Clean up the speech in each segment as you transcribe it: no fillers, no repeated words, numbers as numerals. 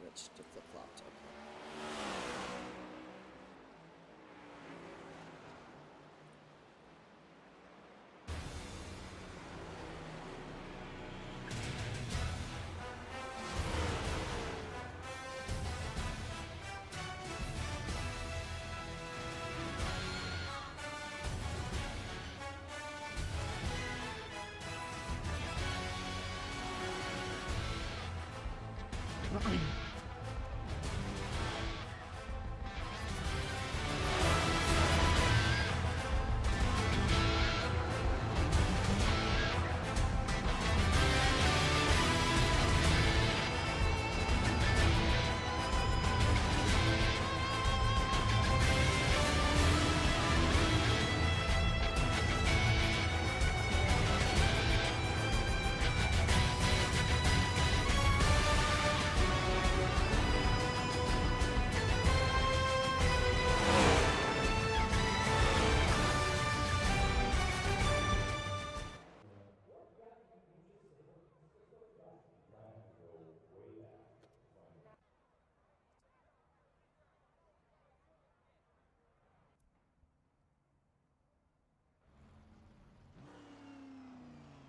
switched to flip-flopped. Okay.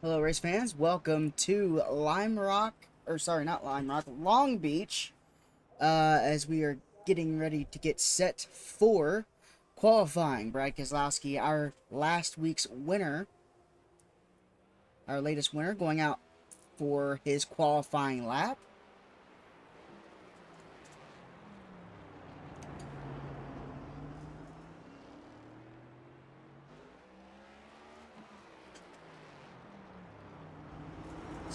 Hello, race fans. Welcome to Lime Rock, or sorry, not Lime Rock, Long Beach, as we are getting ready to get set for qualifying. Brad Keselowski, our last week's winner, our latest winner, going out for his qualifying lap.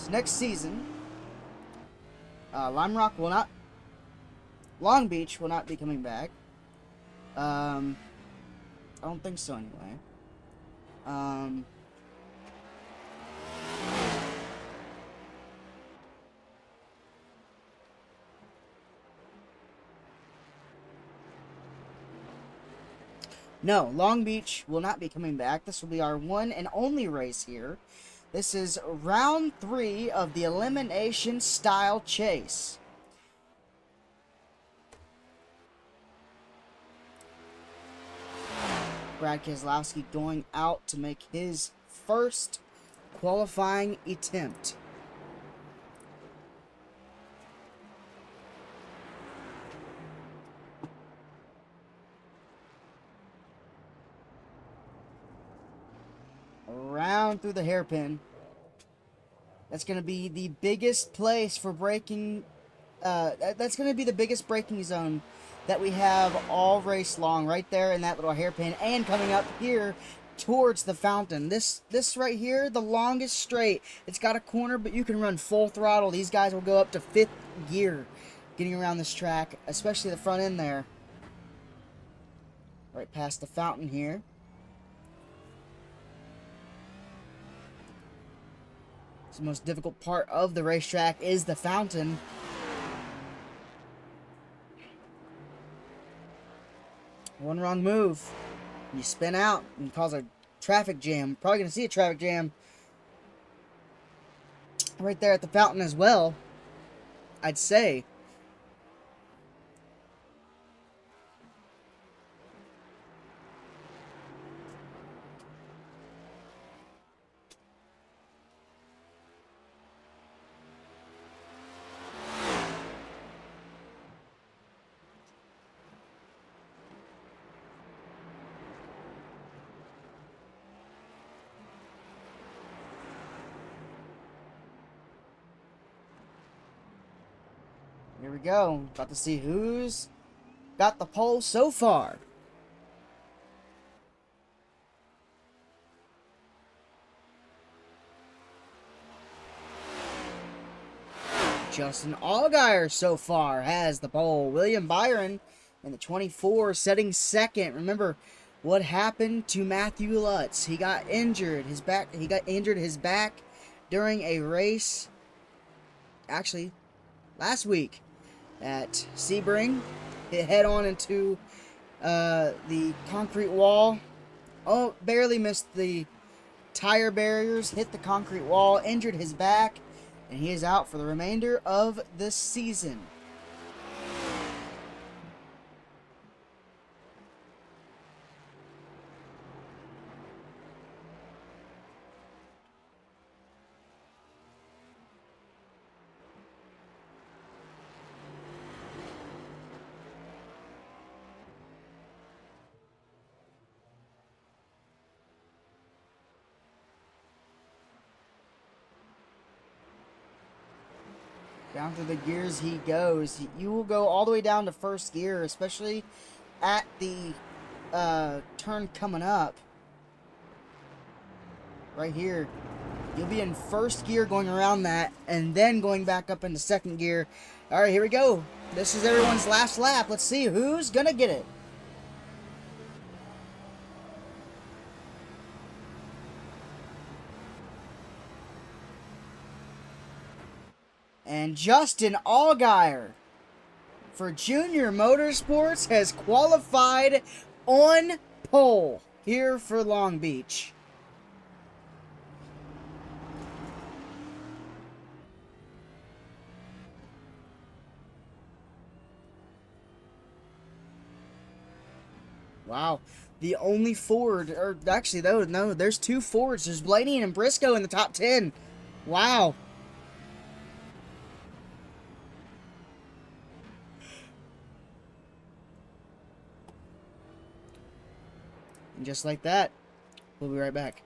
Next season, Lime Rock will not, Long Beach will not be coming back. I don't think so anyway. No, Long Beach will not be coming back. This will be our one and only race here. This is round 3 of the Elimination style chase. Brad Keselowski going out to make his first qualifying attempt. Around through the hairpin. That's going to be the biggest place for braking. That's going to be the biggest braking zone that we have all race long. Right there in that little hairpin. And coming up here towards the fountain. This right here, the longest straight. It's got a corner, but you can run full throttle. These guys will go up to 5th gear getting around this track. Especially the front end there. Right past the fountain here. The most difficult part of the racetrack is the fountain. One wrong move, you spin out and cause a traffic jam. Probably going to see a traffic jam right there at the fountain as well, I'd say. Here we go. About to see who's got the pole so far. Justin Allgaier so far has the pole. William Byron in the 24 setting second. Remember what happened to Matthew Lutz? He got injured. He got injured his back during a race. Actually, last week at Sebring. Hit head on into the concrete wall. Oh, barely missed the tire barriers. Hit the concrete wall. Injured his back. And he is out for the remainder of the season. Down through the gears he goes. You will go all the way down to first gear, especially at the turn coming up. Right here. You'll be in first gear going around that, and then going back up into second gear. All right, here we go. This is everyone's last lap. Let's see who's going to get it. And Justin Allgaier for Junior Motorsports has qualified on pole here for Long Beach. Wow. The only Ford, or actually, though, no, there's two Fords. There's Blaney and Briscoe in the top 10. Wow. And just like that, we'll be right back.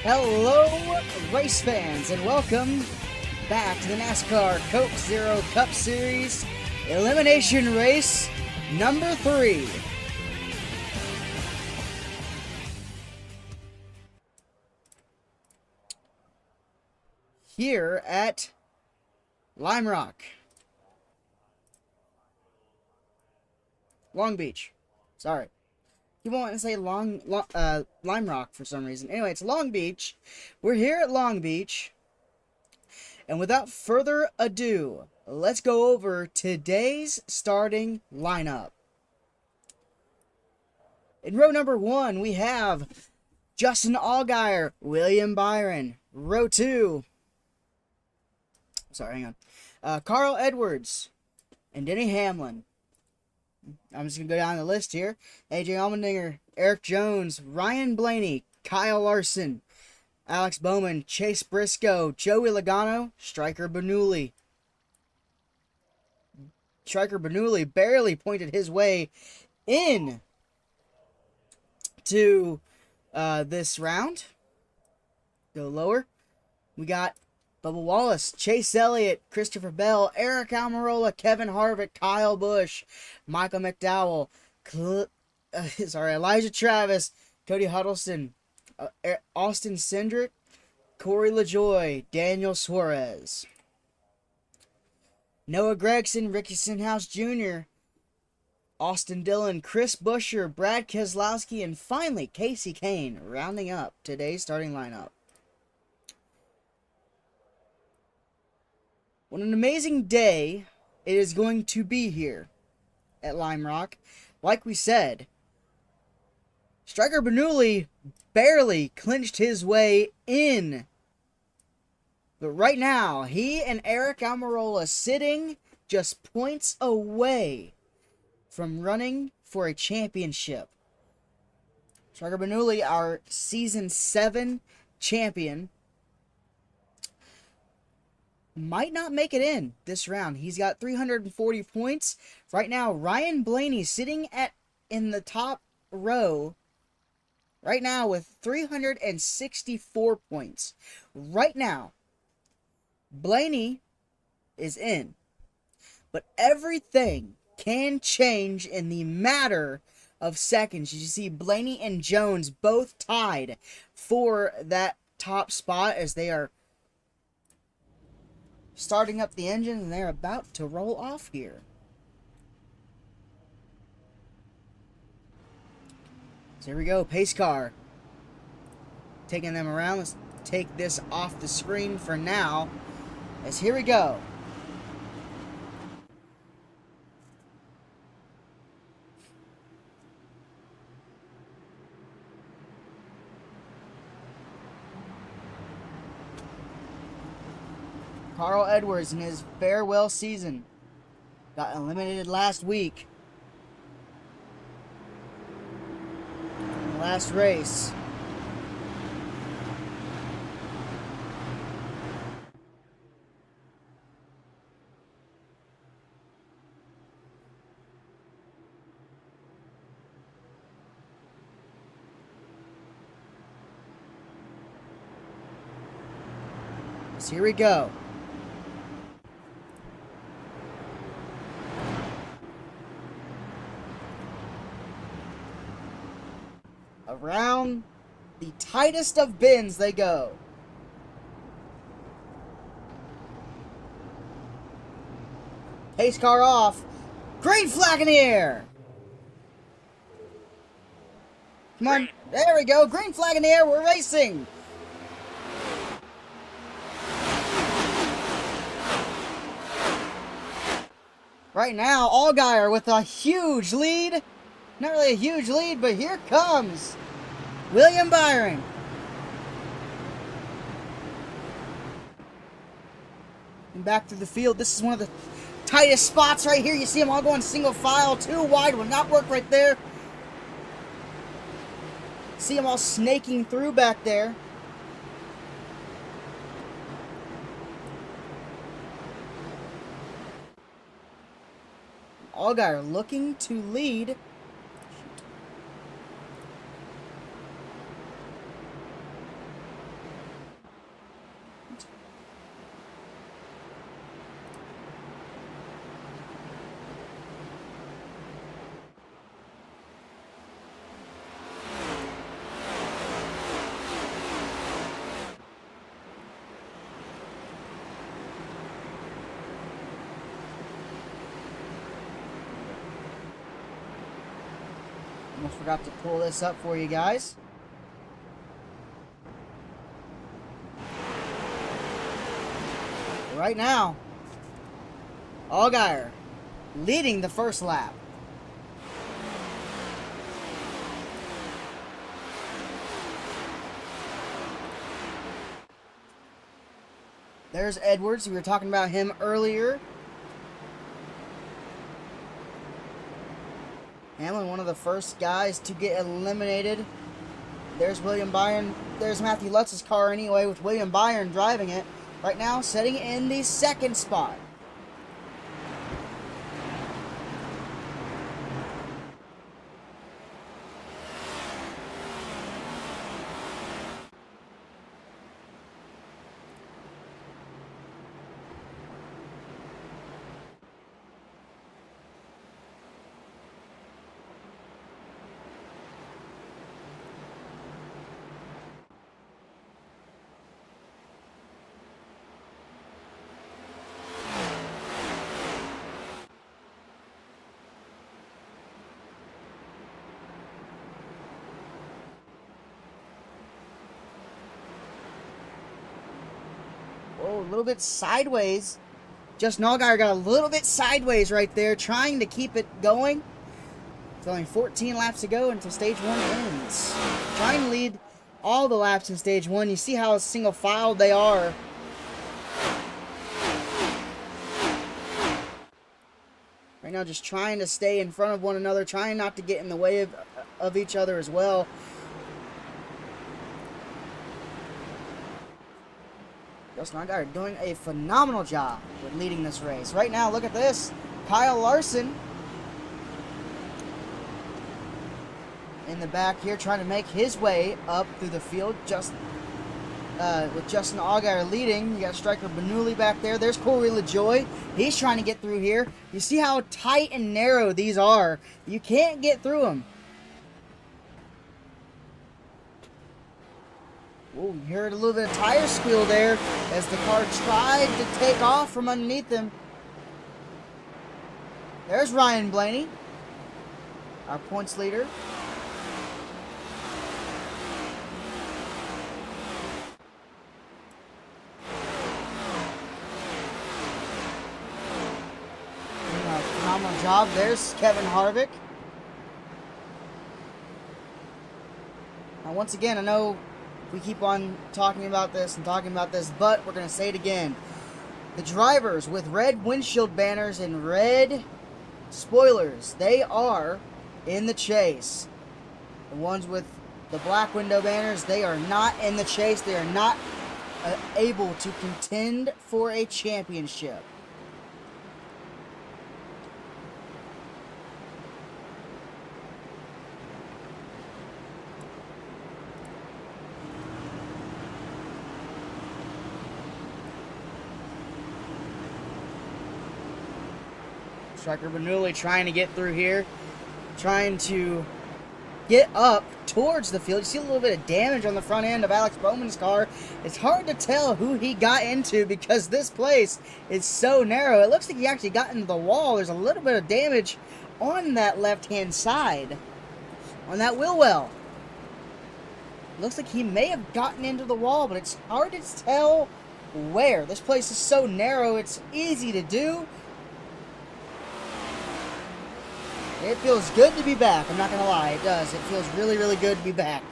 Hello, race fans, and welcome back to the NASCAR Coke Zero Cup Series Elimination Race number 3. Here at Lime Rock. Long Beach. Sorry. You won't say Lime Rock for some reason. Anyway, it's Long Beach. We're here at Long Beach. And without further ado, let's go over today's starting lineup. In row number 1, we have Justin Allgaier, William Byron. Row 2. Sorry, hang on. Carl Edwards and Denny Hamlin. I'm just going to go down the list here. AJ Allmendinger, Eric Jones, Ryan Blaney, Kyle Larson, Alex Bowman, Chase Briscoe, Joey Logano, Striker Bernoulli. Striker Bernoulli barely pointed his way in to this round. Go lower. We got Bubba Wallace, Chase Elliott, Christopher Bell, Eric Almirola, Kevin Harvick, Kyle Busch, Michael McDowell, Elijah Travis, Cody Huddleston, Austin Cindric, Corey LaJoie, Daniel Suarez, Noah Gragson, Ricky Stenhouse Jr., Austin Dillon, Chris Buescher, Brad Keselowski, and finally Casey Kane, rounding up today's starting lineup. What an amazing day it is going to be here at Lime Rock. Like we said, Striker Bernoulli barely clinched his way in. But right now, he and Eric Almirola sitting just points away from running for a championship. Striker Bernoulli, our Season 7 champion, might not make it in this round. He's got 340 points. Right now, Ryan Blaney sitting in the top row right now with 364 points. Right now, Blaney is in. But everything can change in the matter of seconds. You see Blaney and Jones both tied for that top spot as they are starting up the engine, and they're about to roll off here. So here we go, pace car. Taking them around. Let's take this off the screen for now. As here we go. Carl Edwards in his farewell season got eliminated last week. In the last race. So here we go. Around the tightest of bends they go. Pace car off. Green flag in the air. Come on. There we go. Green flag in the air. We're racing. Right now, Allgaier with a huge lead. Not really a huge lead, but here comes William Byron. And back through the field. This is one of the tightest spots right here. You see them all going single file. Too wide will not work right there. See them all snaking through back there. Allgaier looking to lead. Almost forgot to pull this up for you guys. Right now, Allgaier leading the first lap. There's Edwards. We were talking about him earlier. Hamlin, one of the first guys to get eliminated. There's William Byron. There's Matthew Lutz's car anyway, with William Byron driving it. Right now, sitting in the second spot. Whoa, a little bit sideways. Justin Allgaier got a little bit sideways right there, trying to keep it going. It's only 14 laps to go until stage 1 ends. Trying to lead all the laps in stage 1. You see how single filed they are. Right now, just trying to stay in front of one another, trying not to get in the way of each other as well. Justin Allgaier doing a phenomenal job with leading this race. Right now, look at this. Kyle Larson in the back here, trying to make his way up through the field. With Justin Allgaier leading. You got Striker Bernoulli back there. There's Corey LaJoie. He's trying to get through here. You see how tight and narrow these are. You can't get through them. Whoa, you heard a little bit of tire squeal there as the car tried to take off from underneath them. There's Ryan Blaney, our points leader. Doing a phenomenal job. There's Kevin Harvick. Now, once again, I know we keep on talking about this, but we're going to say it again. The drivers with red windshield banners and red spoilers, they are in the chase. The ones with the black window banners, they are not in the chase. They are not able to contend for a championship. Striker Bernoulli trying to get through here, trying to get up towards the field. You see a little bit of damage on the front end of Alex Bowman's car. It's hard to tell who he got into because this place is so narrow. It looks like he actually got into the wall. There's a little bit of damage on that left-hand side, on that wheel well. Looks like he may have gotten into the wall, but it's hard to tell where. This place is so narrow, it's easy to do. It feels good to be back. I'm not going to lie. It does. It feels really, really good to be back.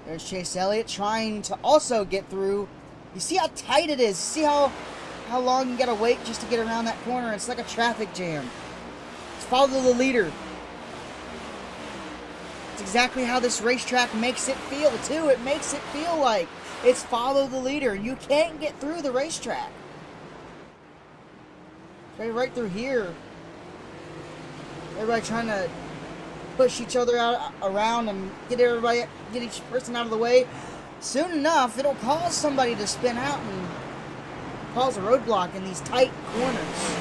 There's Chase Elliott trying to also get through. You see how tight it is. See how long you got to wait just to get around that corner. It's like a traffic jam. Follow the leader. It's exactly how this racetrack makes it feel, too. It makes it feel like it's follow the leader. You can't get through the racetrack. Right through here. Everybody trying to push each other around and get each person out of the way. Soon enough, it'll cause somebody to spin out and cause a roadblock in these tight corners.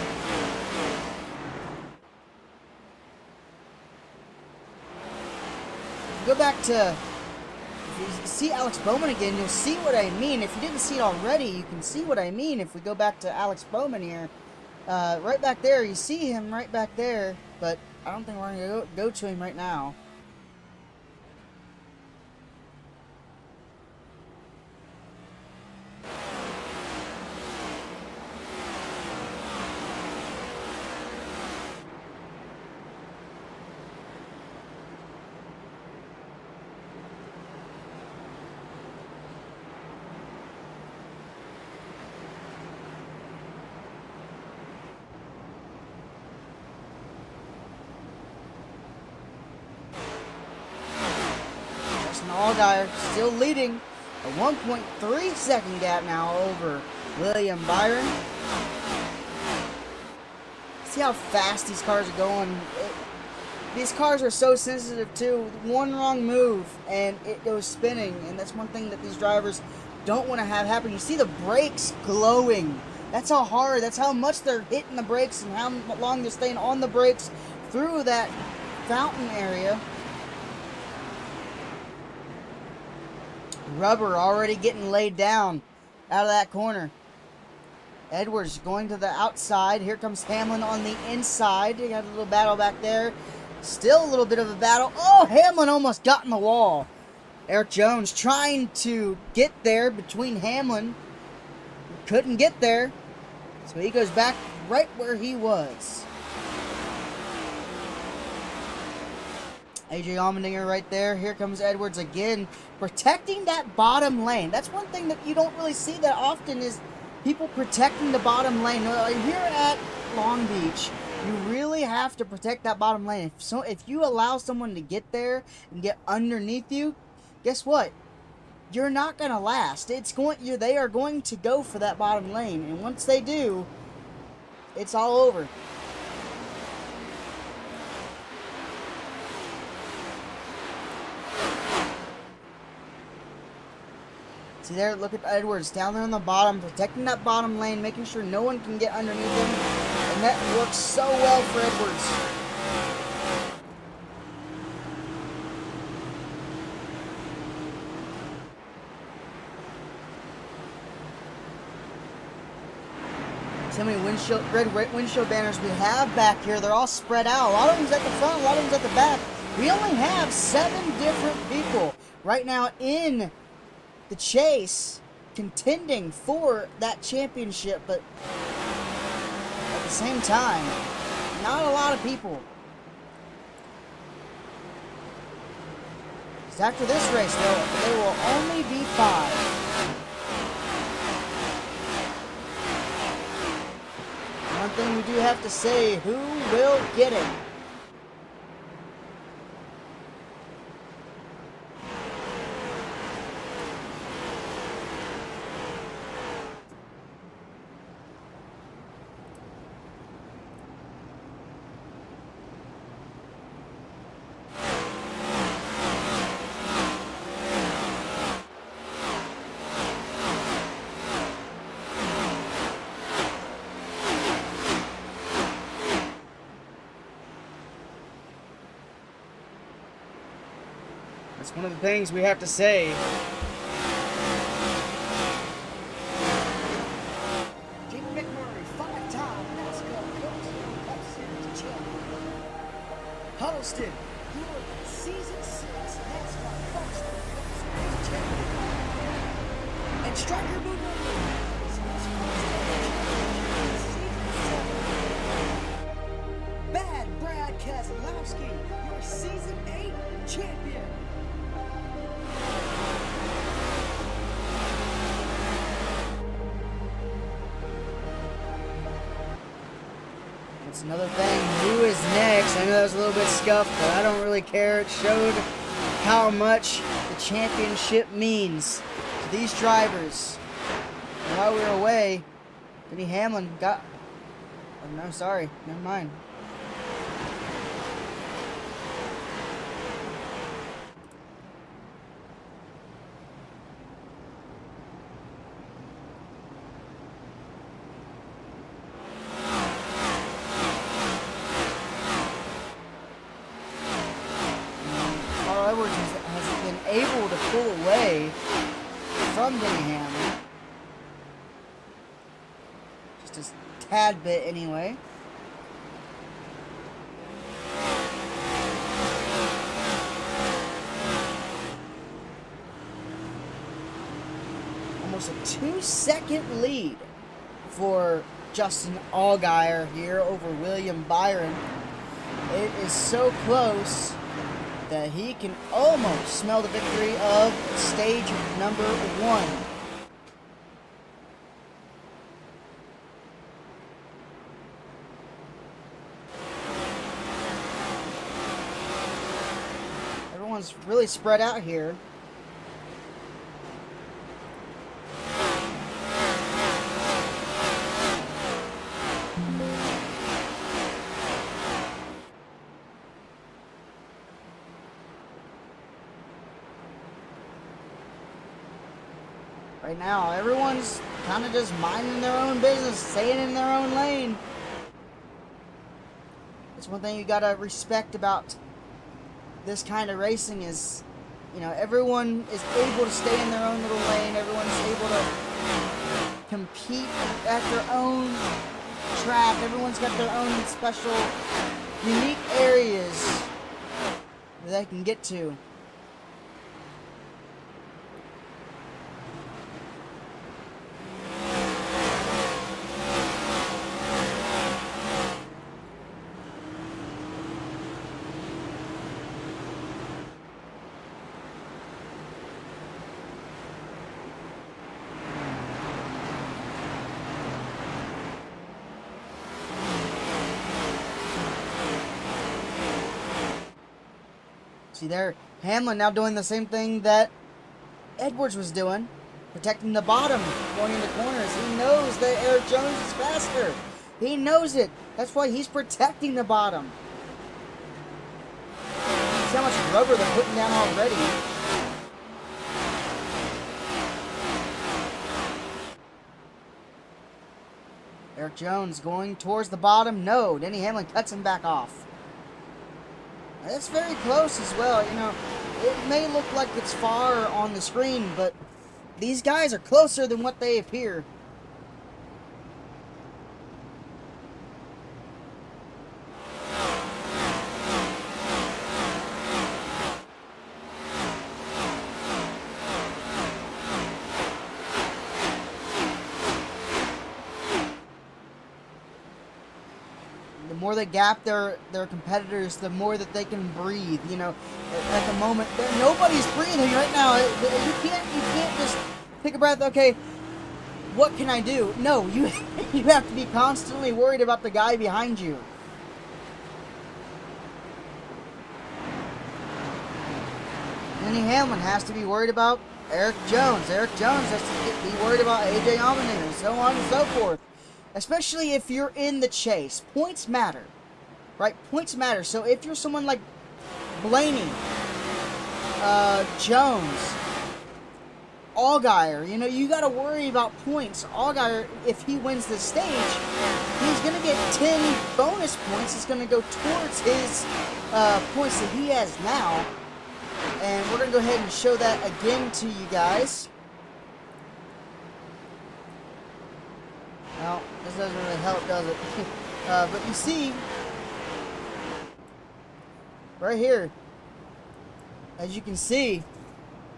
go back to, if you see Alex Bowman again, you'll see what I mean. If you didn't see it already, you can see what I mean. If we go back to Alex Bowman here, right back there, you see him right back there, but I don't think we're going to go to him right now. Allgaier still leading a 1.3 second gap now over William Byron. See how fast these cars are going. These cars are so sensitive too. One wrong move and it goes spinning, and that's one thing that these drivers don't want to have happen. You see the brakes glowing. That's how hard, that's how much they're hitting the brakes and how long they're staying on the brakes through that fountain area. Rubber already getting laid down out of that corner. Edwards going to the outside. Here comes Hamlin on the inside. They got a little battle back there. Still a little bit of a battle. Oh, Hamlin almost got in the wall. Eric Jones trying to get there between Hamlin. Couldn't get there. So he goes back right where he was. AJ Allmendinger right there. Here comes Edwards again, protecting that bottom lane. That's one thing that you don't really see that often, is people protecting the bottom lane. Here at Long Beach, you really have to protect that bottom lane. If you allow someone to get there and get underneath you, guess what? You're not going to last. They are going to go for that bottom lane, and once they do, it's all over. See there, look at Edwards down there on the bottom, protecting that bottom lane, making sure no one can get underneath him. And that works so well for Edwards. See how many red windshield banners we have back here. They're all spread out. A lot of them's at the front, a lot of them's at the back. We only have 7 different people right now in the chase, contending for that championship, but at the same time, not a lot of people. Because after this race, there will only be 5. One thing we do have to say, who will get it? That's one of the things we have to say. Jake McMurray, 5-time NASCAR Cup Series champion. Huddleston, your Season 6 NASCAR Cup Series champion. And Striker Boomer, Bad Brad Keselowski, your Season 8 champion. That's another thing. Who is next? I know that was a little bit scuffed, but I don't really care. It showed how much the championship means to these drivers. And while we were away, Denny Hamlin got... Oh, no, sorry. Never mind. able to pull away from Denny Hamlin. Just a tad bit anyway. Almost a 2-second lead for Justin Allgaier here over William Byron. It is so close that he can almost smell the victory of stage number 1. Everyone's really spread out here. Right now, everyone's kind of just minding their own business, staying in their own lane. That's one thing you gotta respect about this kind of racing is, you know, everyone is able to stay in their own little lane. Everyone's able to compete at their own track. Everyone's got their own special, unique areas that they can get to. See there, Hamlin now doing the same thing that Edwards was doing, protecting the bottom, going into corners. He knows that Eric Jones is faster. He knows it. That's why he's protecting the bottom. See how much rubber they're putting down already. Eric Jones going towards the bottom. No, Denny Hamlin cuts him back off. That's very close as well. You know, it may look like it's far on the screen, but these guys are closer than what they appear. The more they gap their competitors, the more that they can breathe. You know, at the moment, nobody's breathing right now. You can't just take a breath. Okay, what can I do? No, you have to be constantly worried about the guy behind you. Denny Hamlin has to be worried about Eric Jones. Eric Jones has to be worried about AJ Allmendinger, and so on and so forth. Especially if you're in the chase. Points matter. Right? Points matter. So if you're someone like Blaney, Jones, Allgaier, you know, you got to worry about points. Allgaier, if he wins this stage, he's going to get 10 bonus points. It's going to go towards his points that he has now. And we're going to go ahead and show that again to you guys. Well, this doesn't really help, does it? But you see, right here, as you can see,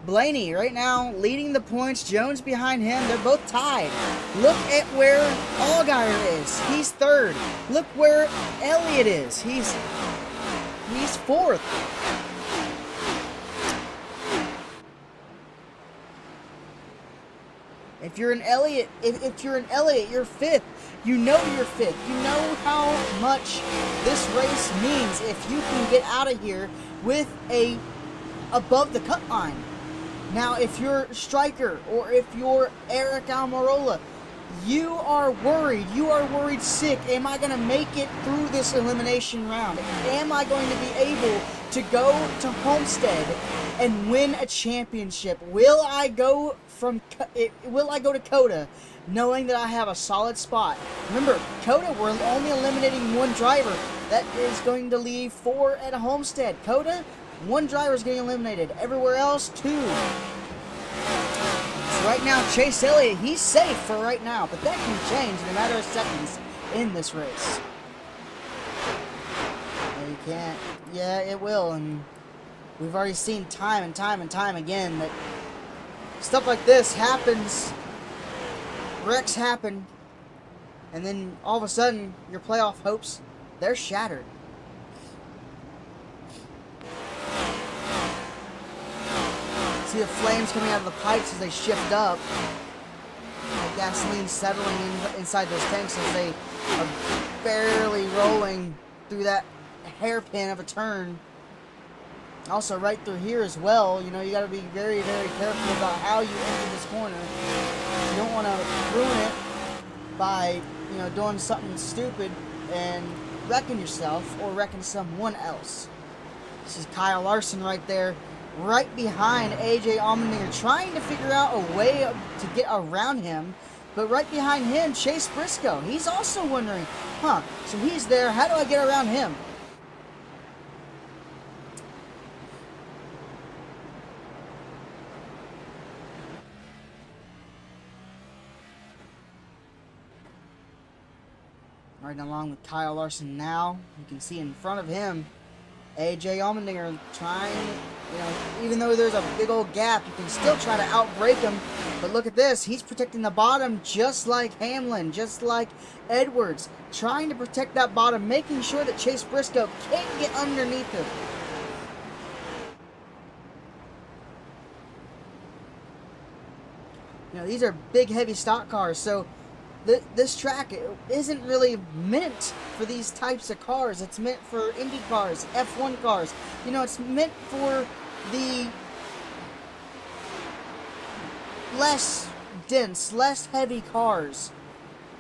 Blaney right now leading the points. Jones behind him. They're both tied. Look at where Allgaier is. He's third. Look where Elliott is. He's fourth. If you're an Elliott, you're fifth. You know you're fifth. You know how much this race means if you can get out of here with a above the cut line. Now, if you're Striker or if you're Eric Almirola, you are worried. You are worried sick. Am I going to make it through this elimination round? Am I going to be able to go to Homestead and win a championship? Will I go to COTA knowing that I have a solid spot? Remember, COTA, we're only eliminating one driver. That is going to leave 4 at a Homestead. COTA, One driver's getting eliminated. Everywhere else, 2. So right now, Chase Elliott, he's safe for right now, but that can change in a matter of seconds in this race. You can't. Yeah, it will, and we've already seen time and time and time again that stuff like this happens. Wrecks happen, and then all of a sudden, your playoff hopes, they're shattered. See the flames coming out of the pipes as they shift up. The gasoline settling inside those tanks as they are barely rolling through that hairpin of a turn. Also right through here as well, you know, you got to be very, very careful about how you enter this corner. You don't want to ruin it by, you know, doing something stupid and wrecking yourself or wrecking someone else. This is Kyle Larson right there, right behind AJ Allmendinger, trying to figure out a way to get around him. But right behind him, Chase Briscoe. He's also wondering, so he's there, how do I get around him? Right along with Kyle Larson now. You can see in front of him, AJ Allmendinger trying, you know, even though there's a big old gap, you can still try to outbrake him. But look at this. He's protecting the bottom just like Hamlin, just like Edwards. Trying to protect that bottom, making sure that Chase Briscoe can't get underneath him. You know, these are big, heavy stock cars, so this track isn't really meant for these types of cars. It's meant for Indy cars, F1 cars. You know, it's meant for the less dense, less heavy cars.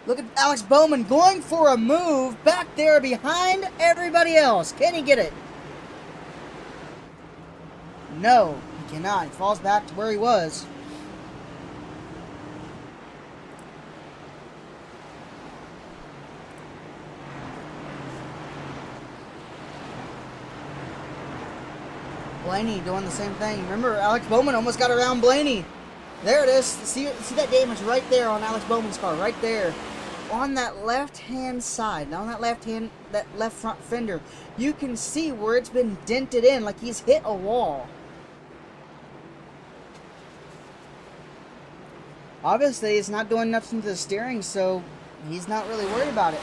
Look at Alex Bowman going for a move back there behind everybody else. Can he get it? No, he cannot. He falls back to where he was. Blaney doing the same thing. Remember, Alex Bowman almost got around Blaney. There it is. See that damage right there on Alex Bowman's car, right there. On that left-hand side, on that left front fender, you can see where it's been dented in, like he's hit a wall. Obviously, it's not doing nothing to the steering, so he's not really worried about it.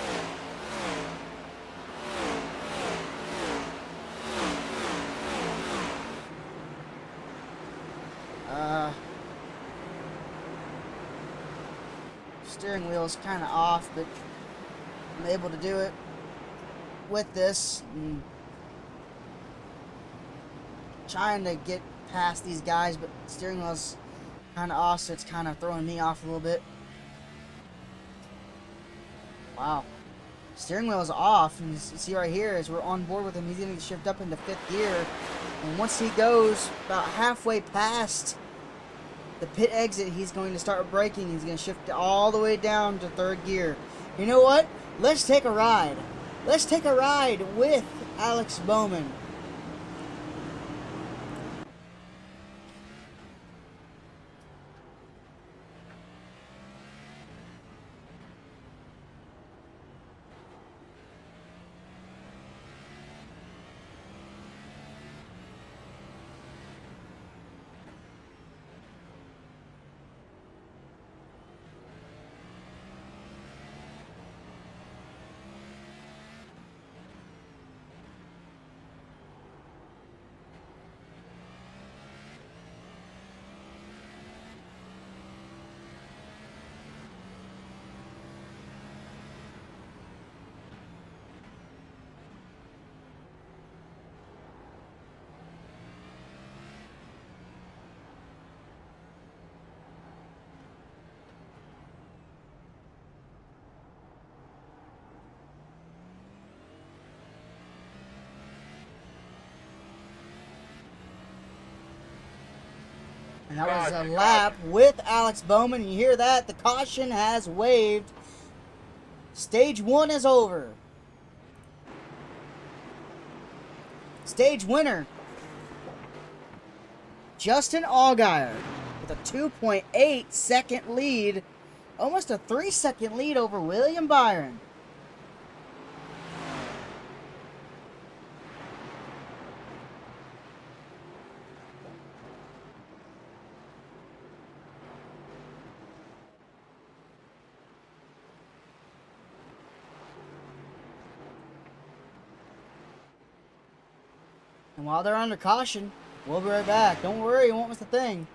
Steering wheel is kind of off, but I'm able to do it with this. And trying to get past these guys, but steering wheel's kind of off, so it's kind of throwing me off a little bit. Wow. Steering wheel is off, and you see right here as we're on board with him, he's going to shift up into 5th gear. And once he goes about halfway past the pit exit, he's going to start braking. He's going to shift all the way down to 3rd gear. You know what? Let's take a ride. Let's take a ride with Alex Bowman. And that was a lap with Alex Bowman. You hear that? The caution has waved. Stage 1 is over. Stage winner, Justin Allgaier with a 2.8 second lead. Almost a 3-second lead over William Byron. And while they're under caution, we'll be right back. Don't worry, you won't miss a thing.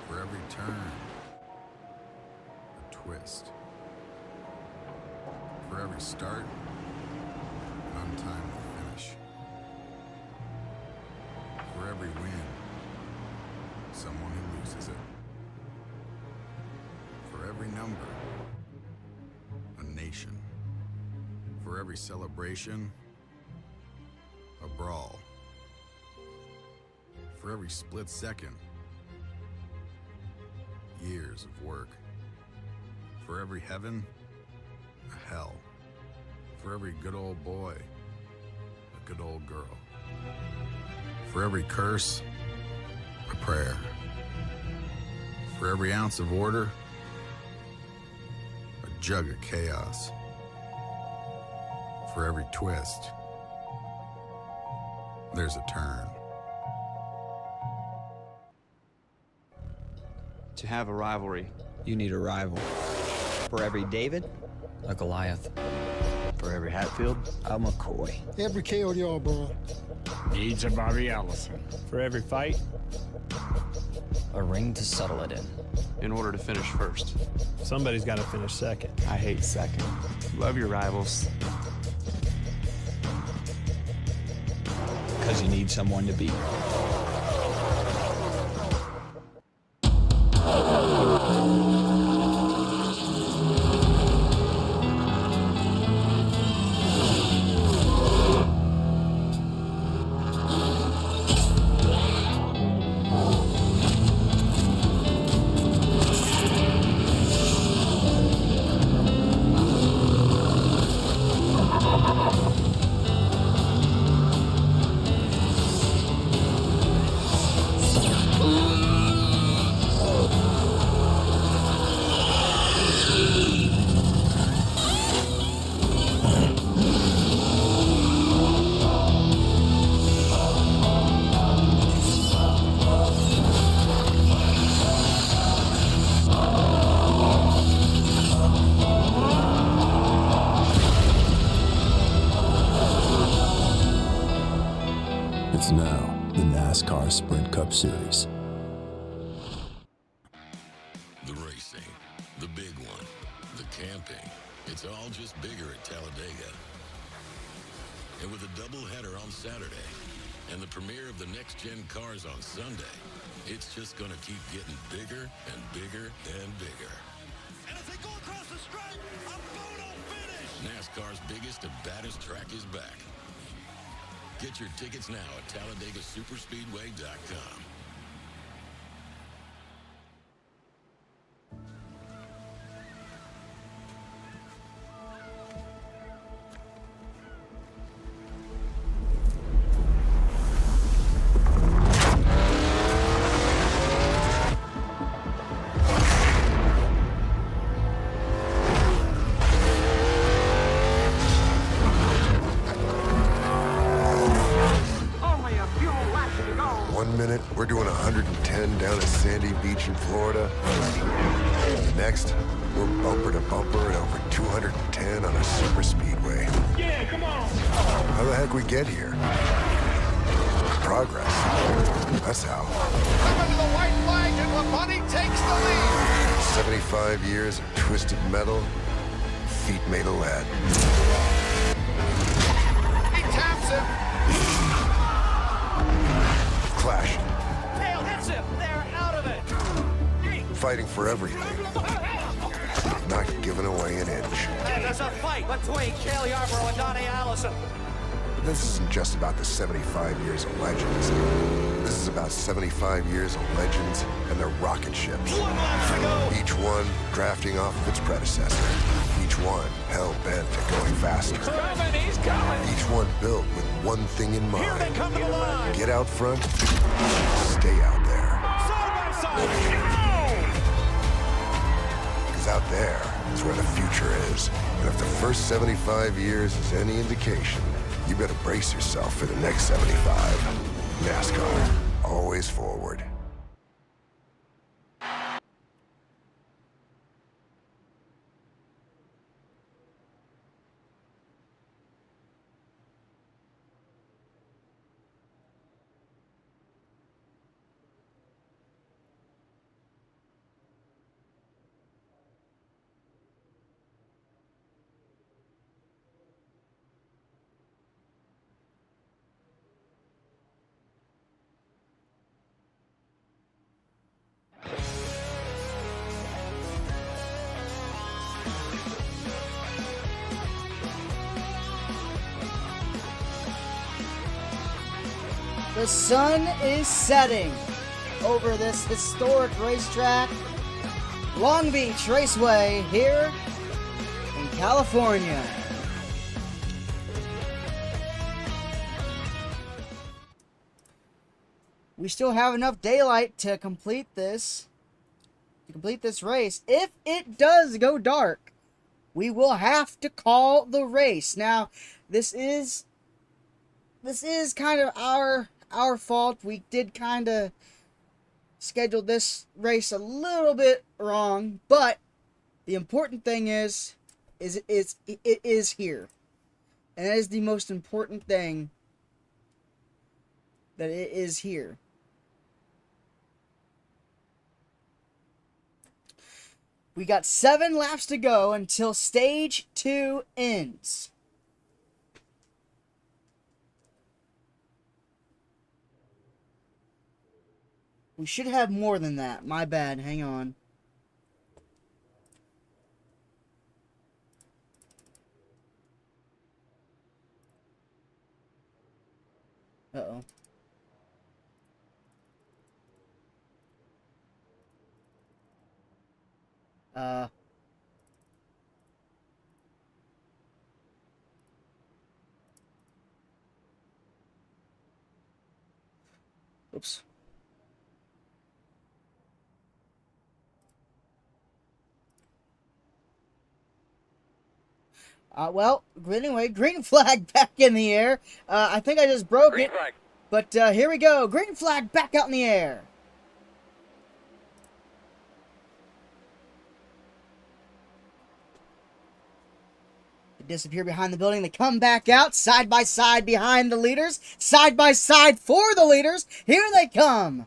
For every turn, a twist. For every start, an untimely finish. For every win, someone who loses it. For every number, a nation. For every celebration, a brawl. For every split second, years of work. For every heaven, a hell. For every good old boy, a good old girl. For every curse, a prayer. For every ounce of order, a jug of chaos. For every twist, there's a turn. To have a rivalry, you need a rival. For every David, a Goliath. for every Hatfield, a McCoy. Every KO, bro. Needs a Bobby Allison. For every fight, a ring to settle it in. In order to finish first. somebody's got to finish second. I hate second. Love your rivals. Because you need someone to beat. It's now the NASCAR Sprint Cup Series. The racing, the big one, the camping, it's all just bigger at Talladega. And with a doubleheader on Saturday and the premiere of the next-gen cars on Sunday, it's just going to keep getting bigger and bigger and bigger. And as they go across the stripe, a photo finish! NASCAR's biggest and baddest track is back. Get your tickets now at TalladegaSuperspeedway.com. We're doing 110 down at Sandy Beach in Florida. Next, We're bumper to bumper at over 210 on a super speedway. Yeah, come on. How the heck we get here? Progress. That's how. Coming to the white flag, and Labonte takes the lead. 75 years of twisted metal, feet made of lead. He taps him. Clashing. Tail hits him. They're out of it. Fighting for everything. Not giving away an inch. And there's a fight between Cale Yarborough and Donnie Allison. This isn't just about the 75 years of legends. This is about 75 years of legends and their rocket ships. 1 lap to go. Each one drafting off of its predecessor. Each one hell-bent at going faster. He's coming. Each one built with one thing in Here they mind. come to the line. Get out front, stay out there. Side by side. Because out there is where the future is. And if the first 75 years is any indication, you better brace yourself for the next 75. NASCAR, always forward. The sun is setting over this historic racetrack, Long Beach Raceway, here in California. We still have enough daylight to complete this race. If it does go dark, we will have to call the race. Now, this is kind of our fault. We did kind of schedule this race a little bit wrong, but the important thing is it is here. And that is the most important thing, that it is here. We got 7 laps to go until stage 2 ends. We should have more than that. My bad. Hang on. Uh-oh. Oops. Well, anyway, green flag back in the air. I think I just broke Green it. flag. But here we go. Green flag back out in the air. They disappear behind the building. They come back out side by side behind the leaders. Side by side for the leaders. Here they come.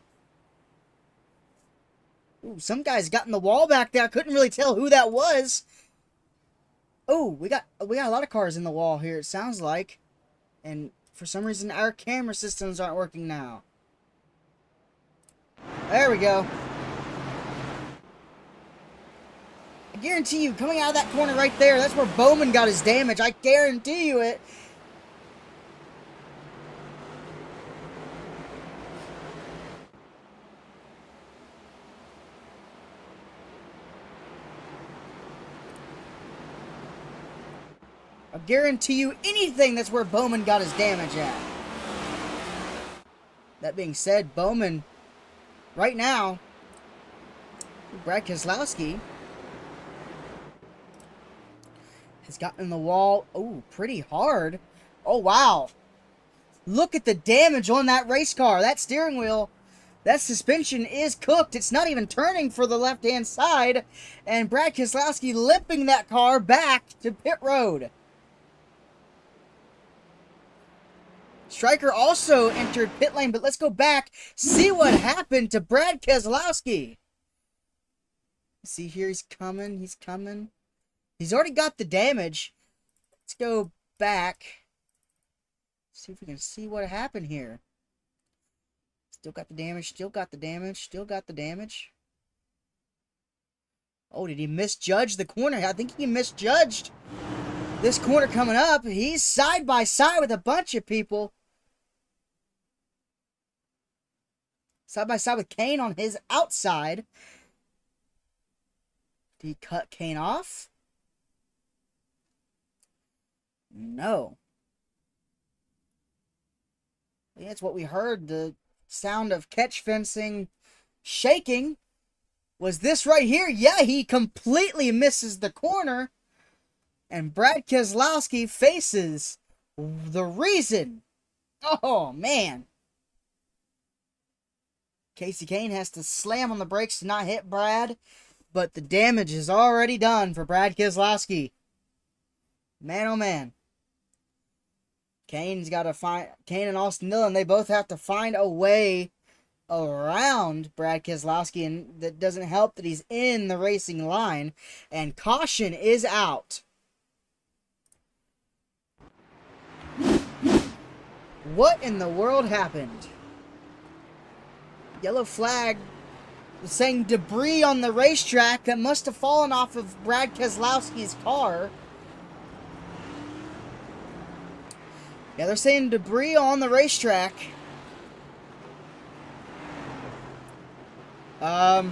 Ooh, some guys got in the wall back there. I couldn't really tell who that was. Oh, we got a lot of cars in the wall here, it sounds like. And for some reason, our camera systems aren't working now. There we go. I guarantee you, coming out of that corner right there, that's where Bowman got his damage. I guarantee you it. I guarantee you anything, that's where Bowman got his damage at. That being said, Bowman, right now, Brad Keselowski has gotten in the wall, oh, pretty hard. Oh, wow. Look at the damage on that race car. That steering wheel That suspension is cooked. It's not even turning for the left-hand side. And Brad Keselowski limping that car back to pit road. Stryker also entered pit lane, but let's go back, see what happened to Brad Keselowski. See here, he's coming, he's coming. He's already got the damage. Let's go back. See if we can see what happened here. Still got the damage, still got the damage, still got the damage. Oh, did he misjudge the corner? I think he misjudged this corner coming up. He's side by side with a bunch of people. Side by side with Kane on his outside. Did he cut Kane off? No. Yeah, that's what we heard. The sound of catch fencing shaking. Was this right here? Yeah, he completely misses the corner. And Brad Keselowski faces the reason. Oh, man. Casey Kane has to slam on the brakes to not hit Brad. But the damage is already done for Brad Keselowski. Man, oh, man. Kane's got to find... Kane and Austin Dillon, they both have to find a way around Brad Keselowski, and that doesn't help that he's in the racing line, and caution is out. What in the world happened? Yellow flag saying debris on the racetrack that must have fallen off of Brad Keselowski's car. Yeah, they're saying debris on the racetrack. I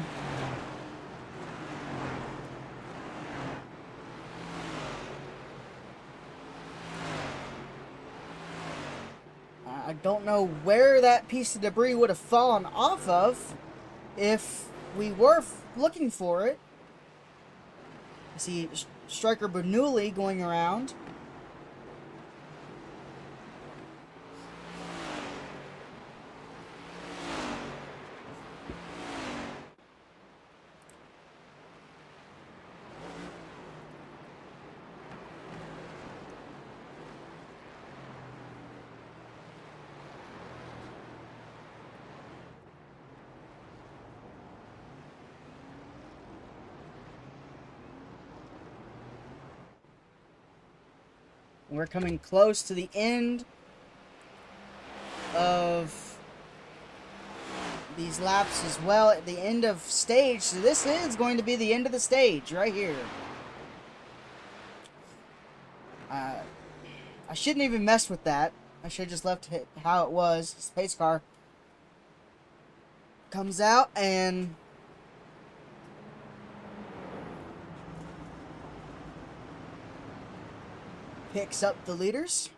don't know where that piece of debris would have fallen off of if we were looking for it. I see Stryker Bernoulli going around. We're coming close to the end of these laps as well, at the end of stage. So this is going to be the end of the stage right here. I shouldn't even mess with that. I should have just left it how it was. This pace car comes out and picks up the leaders.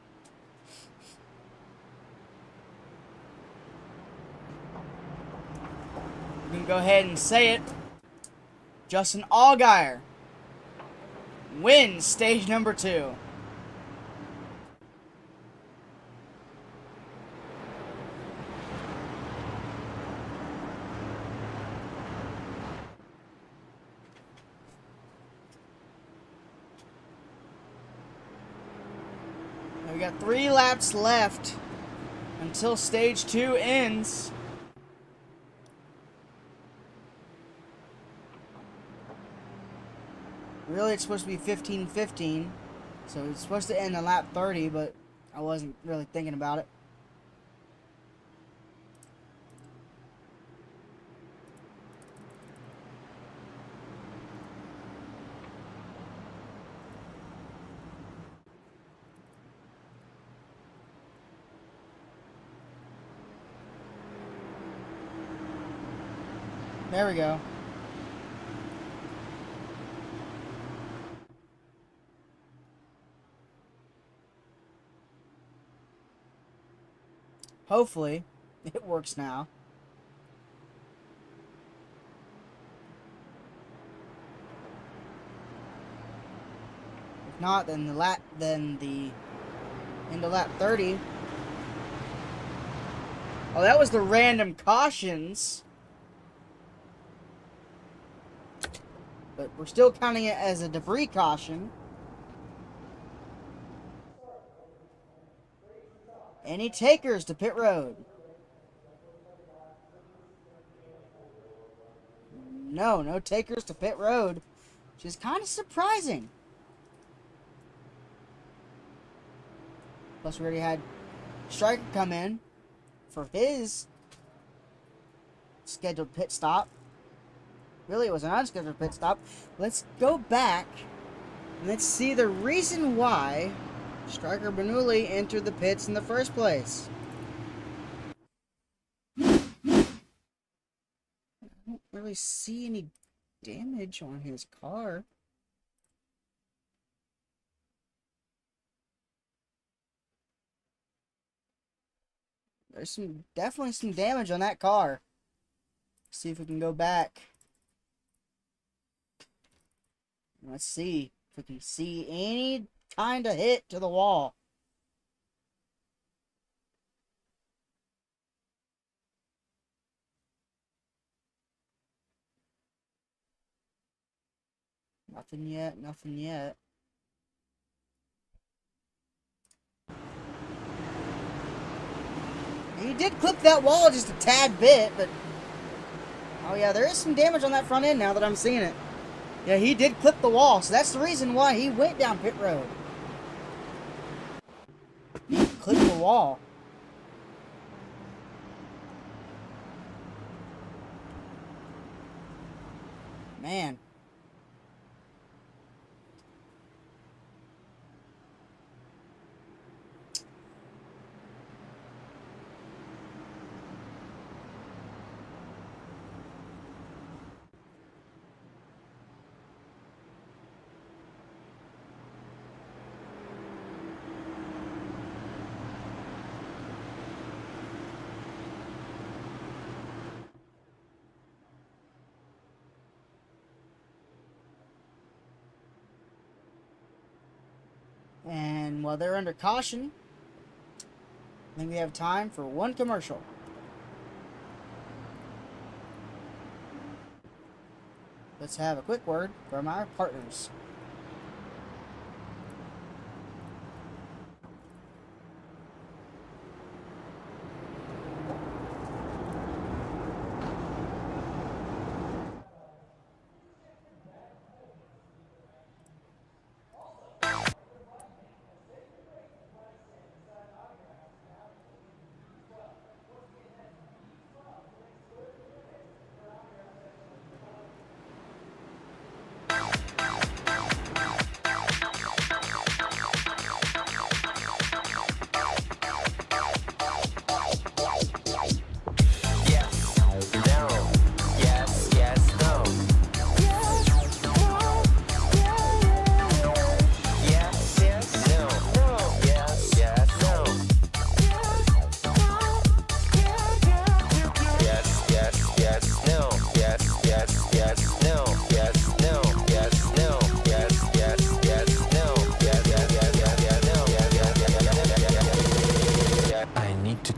We can go ahead and say it. Justin Allgaier wins stage number 2. We got 3 laps left until stage 2 ends. Really, it's supposed to be 15-15, so it's supposed to end on lap 30, but I wasn't really thinking about it. There we go. Hopefully, it works now. If not, then the end of lap 30. Oh, that was the random cautions. But we're still counting it as a debris caution. Any takers to pit road? No, no takers to pit road, which is kind of surprising. Plus, we already had Striker come in for his scheduled pit stop. Really, it was an unscheduled pit stop. Let's go back and let's see the reason why Striker Bernoulli entered the pits in the first place. I don't really see any damage on his car. There's definitely some damage on that car. See if we can go back. Let's see if we can see any kind of hit to the wall. Nothing yet, nothing yet. He did clip that wall just a tad bit, but... Oh yeah, there is some damage on that front end now that I'm seeing it. Yeah, he did clip the wall, so that's the reason why he went down pit road. He clipped the wall. Man. And while they're under caution, I think we have time for one commercial. Let's have a quick word from our partners.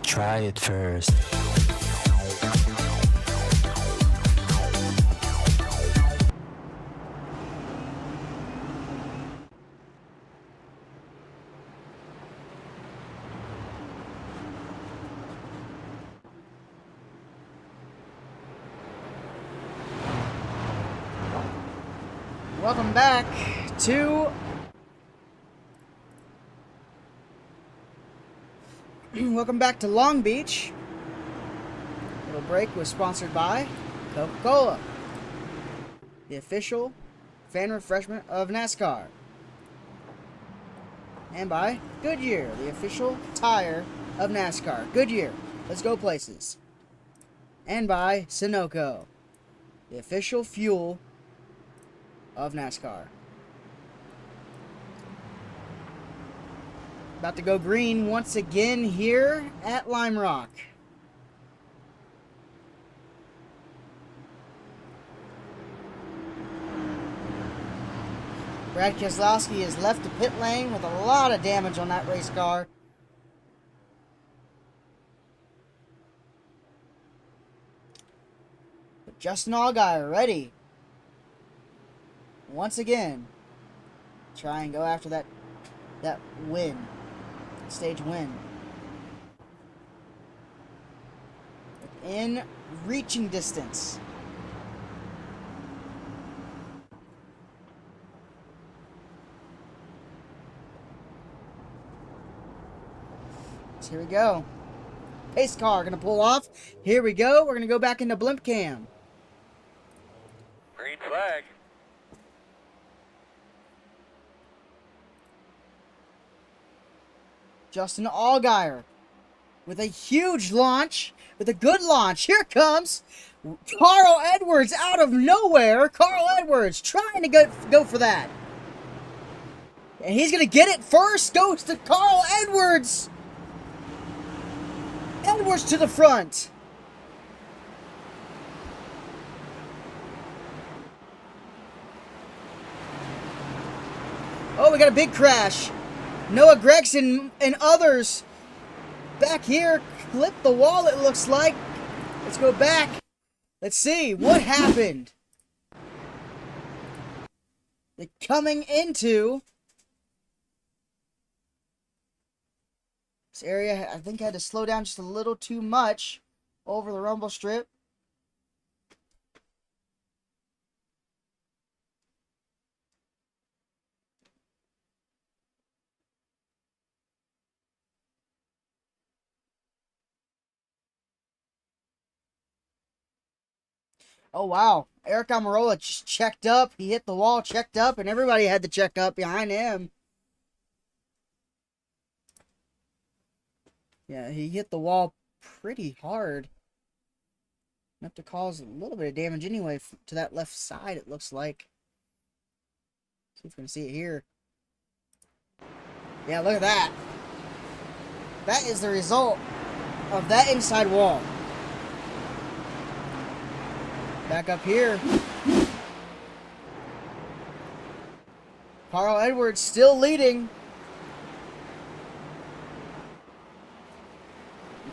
Try it first. Welcome back to welcome back to Long Beach. Little break was sponsored by Coca-Cola, the official fan refreshment of NASCAR, and by Goodyear, the official tire of NASCAR. Goodyear, let's go places. And by Sunoco, the official fuel of NASCAR. About to go green once again here at Lime Rock. Brad Keselowski has left the pit lane with a lot of damage on that race car. Justin Allgaier ready. Once again. Try and go after that win. Stage win. In reaching distance. So here we go. Pace car gonna pull off. Here we go. We're gonna go back into blimp cam. Green flag. Justin Allgaier with a huge launch, with a good launch. Here comes Carl Edwards out of nowhere. Carl Edwards trying to go for that. And he's going to get it first. Goes to Carl Edwards. Edwards to the front. Oh, we got a big crash. Noah Gregson and others back here clipped the wall, it looks like. Let's go back. Let's see what happened. They're coming into this area. I think I had to slow down just a little too much over the rumble strip. Oh, wow. Eric Almirola just checked up. He hit the wall, checked up, and everybody had to check up behind him. Yeah, he hit the wall pretty hard. Enough to cause a little bit of damage anyway to that left side, it looks like. See if we can see it here. Yeah, look at that. That is the result of that inside wall. Back up here. Carl Edwards still leading.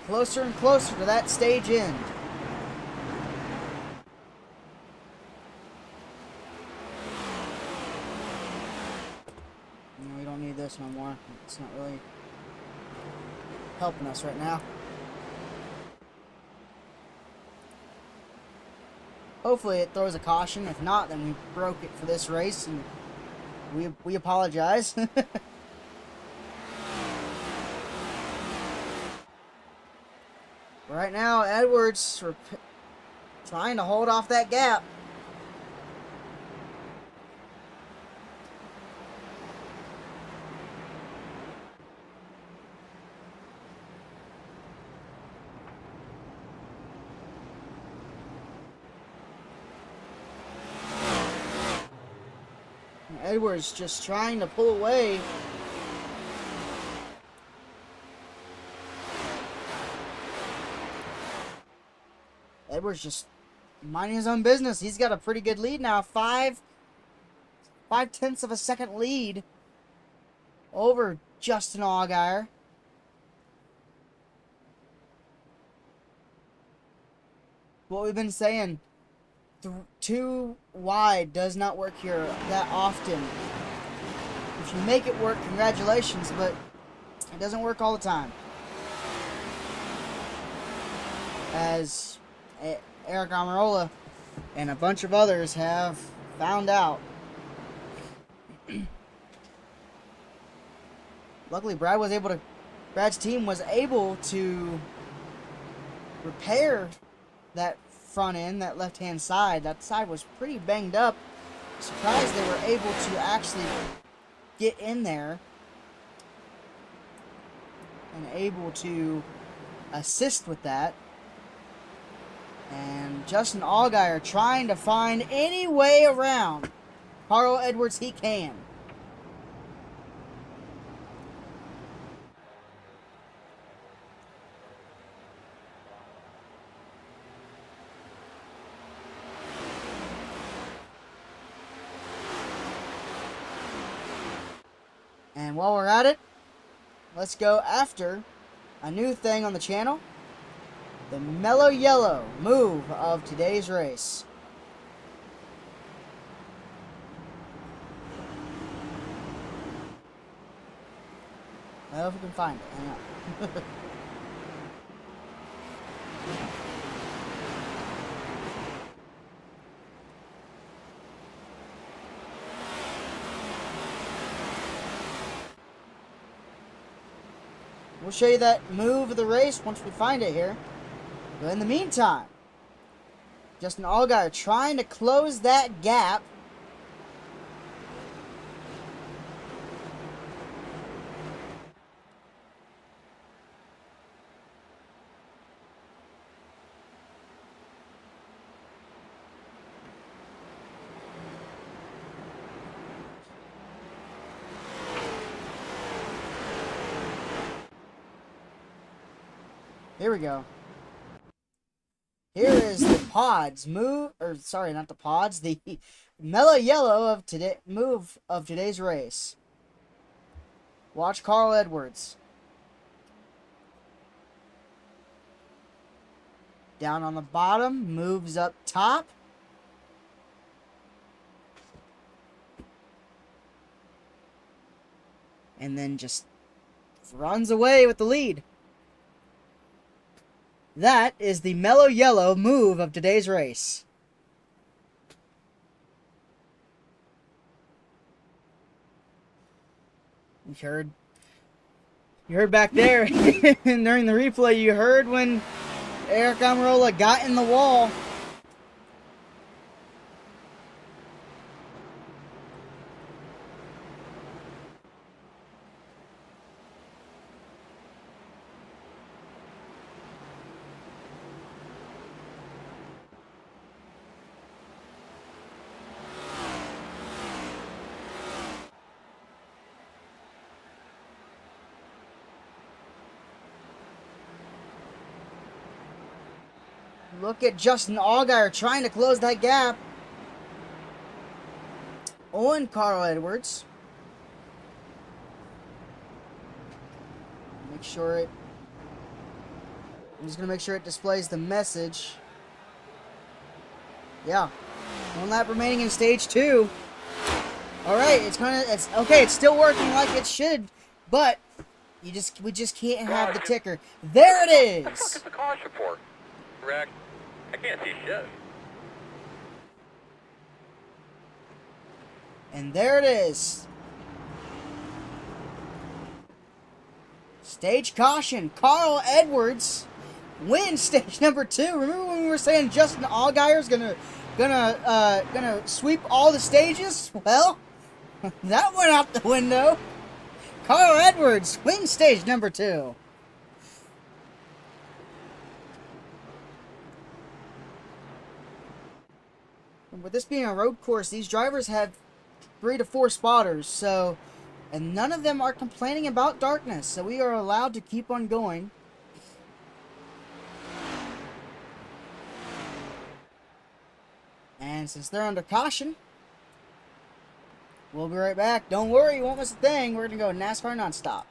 Closer and closer to that stage end. No, we don't need this no more. It's not really helping us right now. Hopefully it throws a caution. If not, then we broke it for this race, and we apologize. Right now, Edwards trying to hold off that gap. Edwards just trying to pull away. Edwards just minding his own business. He's got a pretty good lead now. 5/10 of a second lead over Justin Allgaier. What we've been saying, too wide does not work here that often. If you make it work, congratulations, but it doesn't work all the time. As Eric Almirola and a bunch of others have found out. Luckily, Brad's team was able to repair that front end, that left-hand side. That side was pretty banged up. Surprised they were able to actually get in there and able to assist with that. And Justin Allgaier trying to find any way around Carl Edwards he can. And while we're at it, let's go after a new thing on the channel. The mellow yellow move of today's race. I don't know if we can find it. Hang on. We'll show you that move of the race once we find it here. But in the meantime, Justin Allgaier trying to close that gap. Here we go. Here is the pods move, or sorry, not the pods, the mellow yellow of today move of today's race. Watch Carl Edwards. Down on the bottom, moves up top. And then just runs away with the lead. That is the mellow yellow move of today's race. You heard back there during the replay, you heard when Eric Almirola got in the wall. Look at Justin Allgaier trying to close that gap. On Carl Edwards. Make sure it... I'm just going to make sure it displays the message. Yeah. One lap remaining in stage 2. Alright, it's okay, it's still working like it should, but we just can't have the ticker. There it is! What the fuck is the caution for? Correct. I can't see shit. And there it is. Stage caution. Carl Edwards wins stage number 2. Remember when we were saying Justin Allgaier's gonna sweep all the stages? Well, that went out the window. Carl Edwards wins stage number 2. With this being a road course, these drivers have 3 to 4 spotters, so, and none of them are complaining about darkness, so we are allowed to keep on going. And since they're under caution, we'll be right back. Don't worry, you won't miss a thing. We're going to go NASCAR nonstop.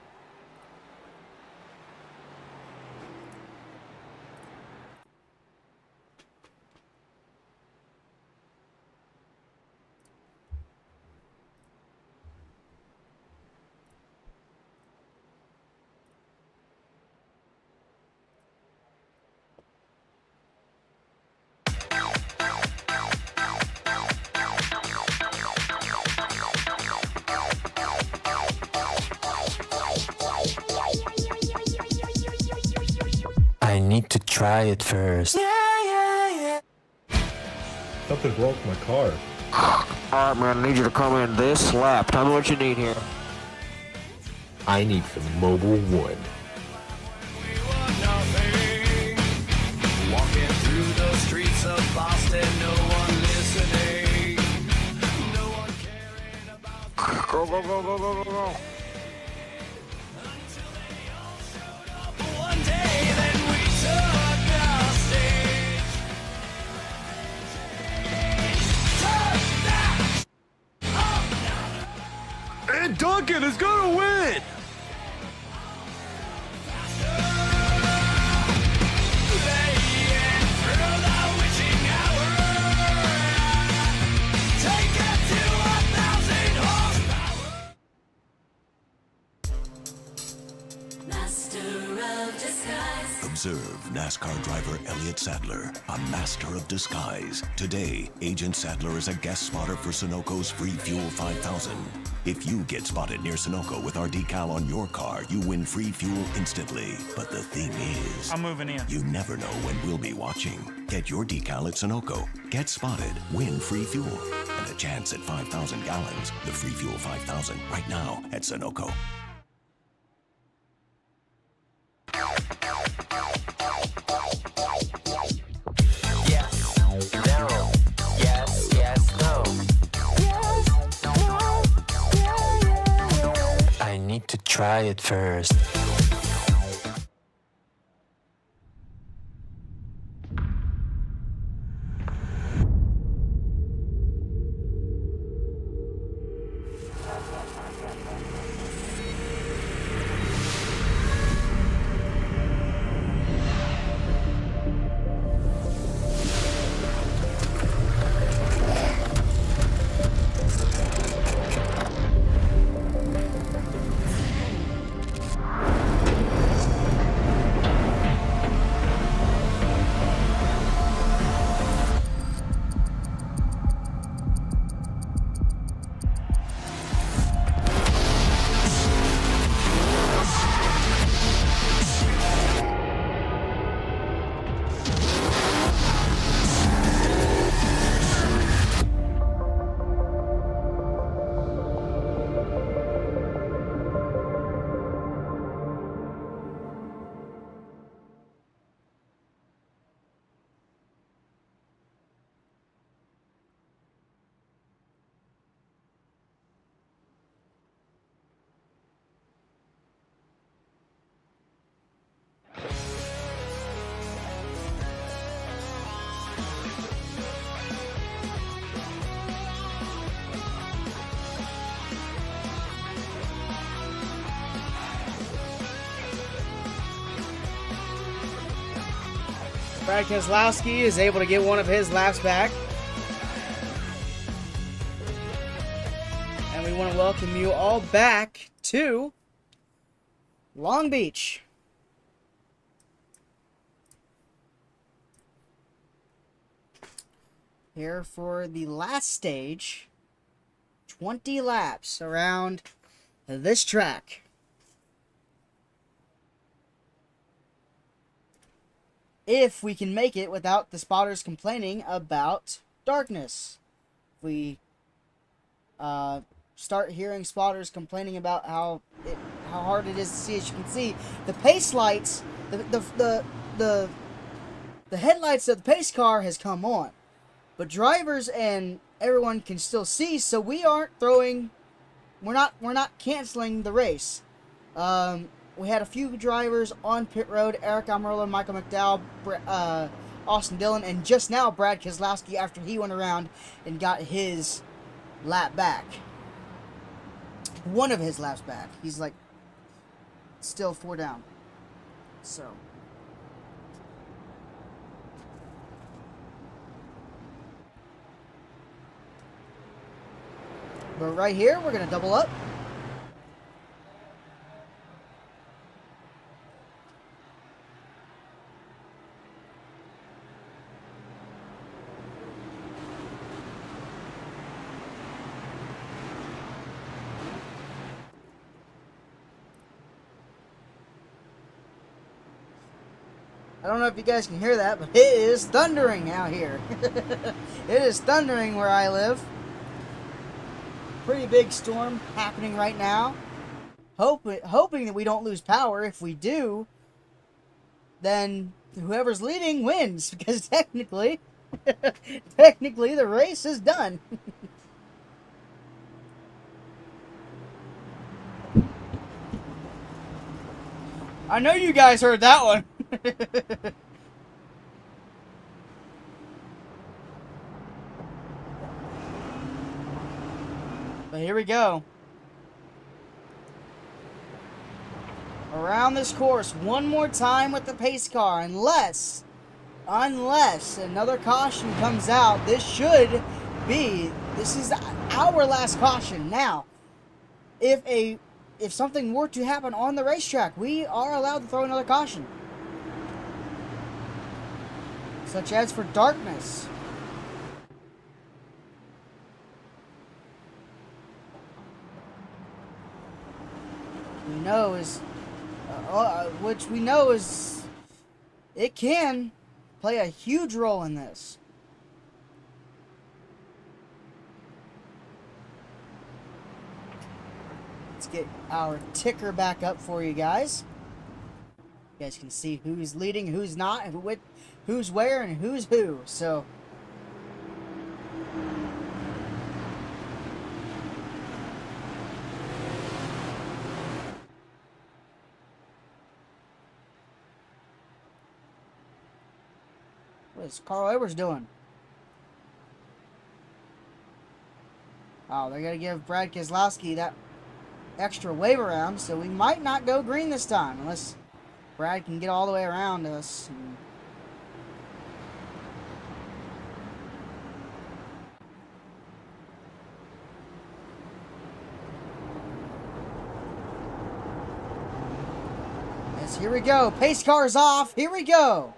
I need to try it first. Something's wrong with my car. Alright, man, I need you to come in this lap. Tell me what you need here. I need some Mobile One. Walking through the streets of Boston, no one listening, no one caring about. Go, go, go, go, go, go, go. Until they all showed up one day, then we took our stage. Turn that up. And Duncan is gonna win! They Observe NASCAR driver Elliott Sadler, a master of disguise. Today, Agent Sadler is a guest spotter for Sunoco's Free Fuel 5000. If you get spotted near Sunoco with our decal on your car, you win free fuel instantly. But the thing is, I'm moving in. you never know when we'll be watching. Get your decal at Sunoco. Get spotted, win free fuel, and a chance at 5,000 gallons. The Free Fuel 5000 right now at Sunoco. I need to try it first. Brad Keselowski is able to get one of his laps back. And we want to welcome you all back to Long Beach. Here for the last stage, 20 laps around this track. If we can make it without the spotters complaining about darkness. If we start hearing spotters complaining about how hard it is to see, as you can see, the pace lights, the headlights of the pace car has come on, but drivers and everyone can still see, so we aren't throwing, we're not canceling the race. We had a few drivers on pit road: Eric Almirola, Michael McDowell, Austin Dillon, and just now Brad Keselowski, after he went around and got his lap back. One of his laps back. He's like still 4 down. So. But right here, we're going to double up. I don't know if you guys can hear that, but it is thundering out here. It is thundering where I live. Pretty big storm happening right now. Hoping that we don't lose power. If we do, then whoever's leading wins, because technically the race is done. I know you guys heard that one. But here we go. Around this course one more time with the pace car, unless another caution comes out. This is our last caution. Now, if a if something were to happen on the racetrack, we are allowed to throw another caution. Such as for darkness. Which we know is, it can play a huge role in this. Let's get our ticker back up for you guys. You guys can see who's leading, who's not, who's where, and who's who. So what is Carl Edwards doing? Oh, they're going to give Brad Keselowski that extra wave around, so we might not go green this time, unless Brad can get all the way around us. Yes, here we go. Pace car's off. Here we go.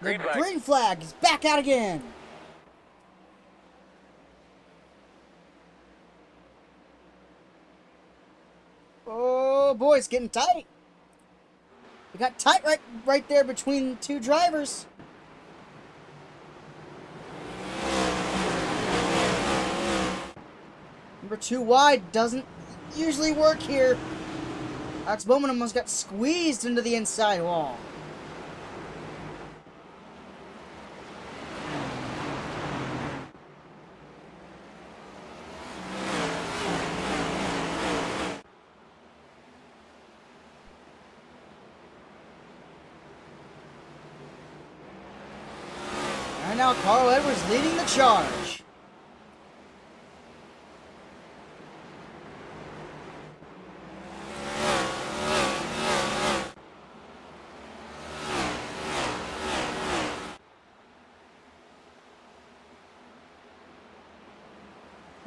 The green flag is back out again. Oh boy, it's getting tight. We got tight right there between two drivers. Number 2 wide doesn't usually work here. Alex Bowman almost got squeezed into the inside wall. And now Carl Edwards leading the charge.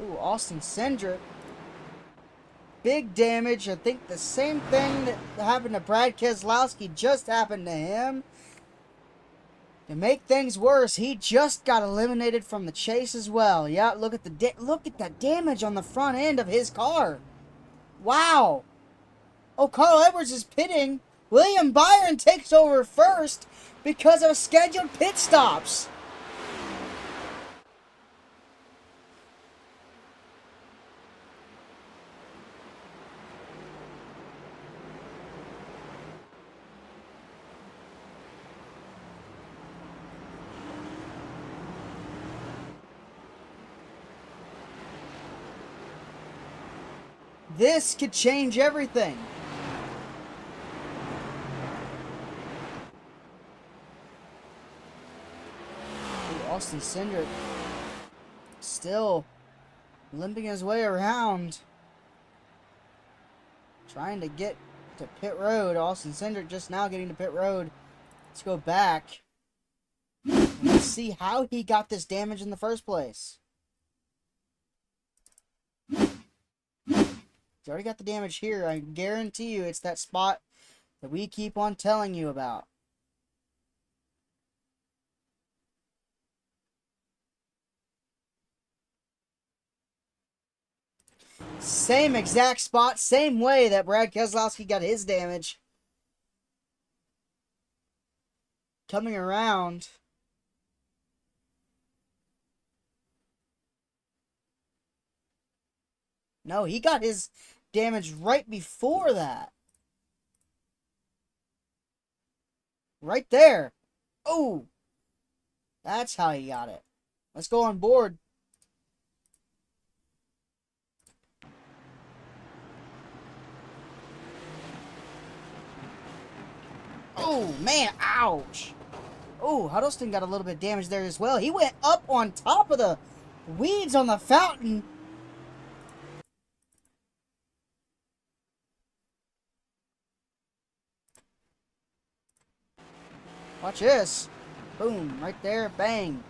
Ooh, Austin Cindric. Big damage. I think the same thing that happened to Brad Keselowski just happened to him. To make things worse, he just got eliminated from the chase as well. Yeah, look at that damage on the front end of his car. Wow. Oh, Carl Edwards is pitting. William Byron takes over first because of scheduled pit stops. This could change everything. Ooh, Austin Cindric still limping his way around. Trying to get to pit road. Austin Cindric just now getting to pit road. Let's go back. And let's see how he got this damage in the first place. He's already got the damage here. I guarantee you it's that spot that we keep on telling you about. Same exact spot, same way that Brad Keselowski got his damage. Coming around. No, he got his damage right before that. Right there. Oh, that's how he got it. Let's go on board. Oh, man. Ouch. Oh, Huddleston got a little bit of damage there as well. He went up on top of the weeds on the fountain. Watch this. Boom. Right there. Bang.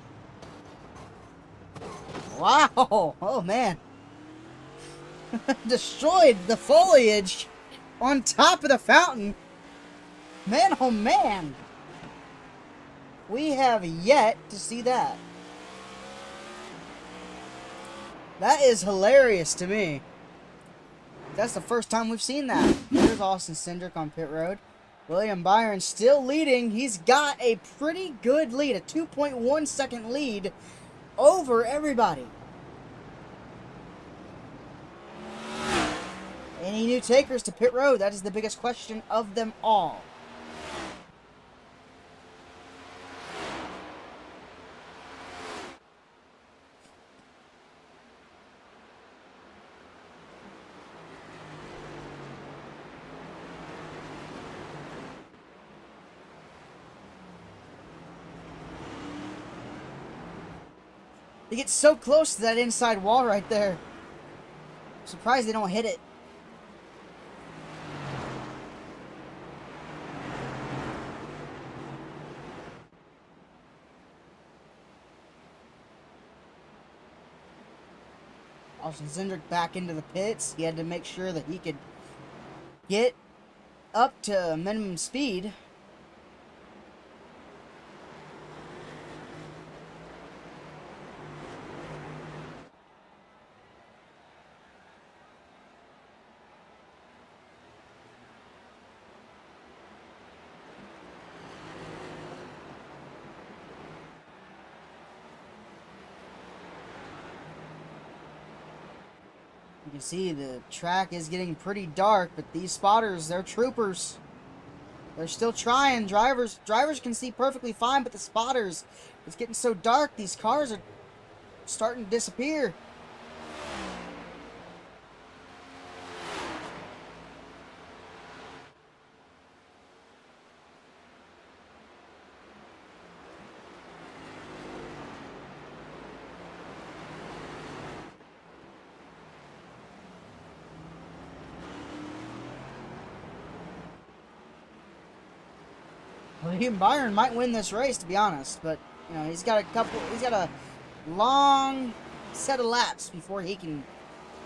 Wow. Oh, man. Destroyed the foliage on top of the fountain. Man, oh man. We have yet to see that. That is hilarious to me. That's the first time we've seen that. Here's Austin Cindric on pit road. William Byron still leading. He's got a pretty good lead, a 2.1 second lead over everybody. Any new takers to pit road? That is the biggest question of them all. They get so close to that inside wall right there. I'm surprised they don't hit it. Austin Cindric back into the pits. He had to make sure that he could get up to minimum speed. You can see the track is getting pretty dark, but these spotters, they're troopers. They're still trying. Drivers can see perfectly fine, but the spotters, it's getting so dark, these cars are starting to disappear. William Byron might win this race, to be honest, but you know he's got a long set of laps before he can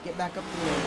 get back up to the road.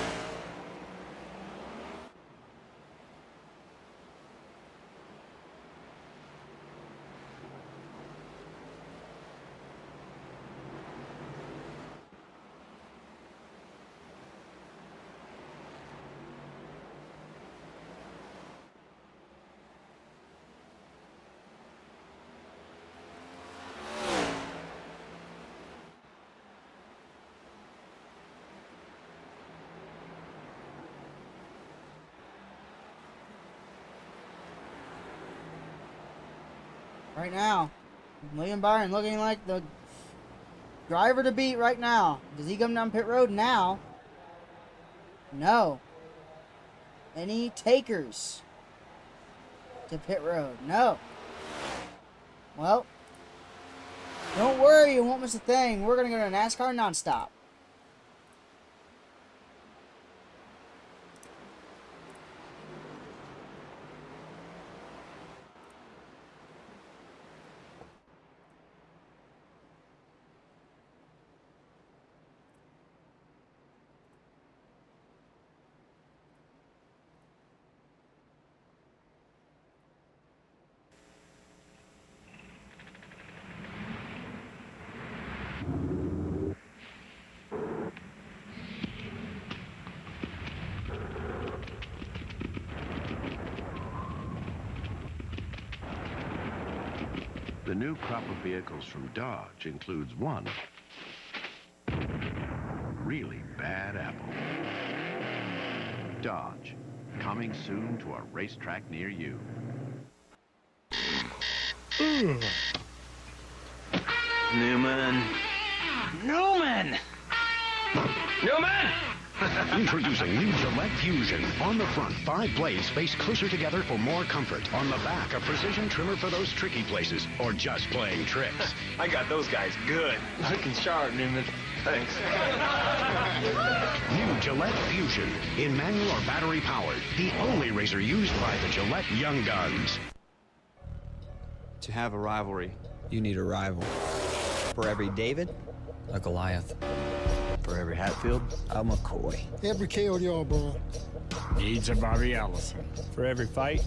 Right now, William Byron looking like the driver to beat right now. Does he come down pit road now? No. Any takers to pit road? No. Well, don't worry, you won't miss a thing. We're going to go to NASCAR nonstop. The new crop of vehicles from Dodge includes one really bad apple. Dodge, coming soon to a racetrack near you. Newman! Newman! Newman! Introducing new Gillette Fusion. On the front, 5 blades face closer together for more comfort. On the back, a precision trimmer for those tricky places, or just playing tricks. I got those guys good. Looking sharp, Newman. Thanks. New Gillette Fusion. In manual or battery powered. The only razor used by the Gillette Young Guns. To have a rivalry, you need a rival. For every David, a Goliath. For every Hatfield, a McCoy. Every KO y'all, bro. Needs a Bobby Allison. For every fight,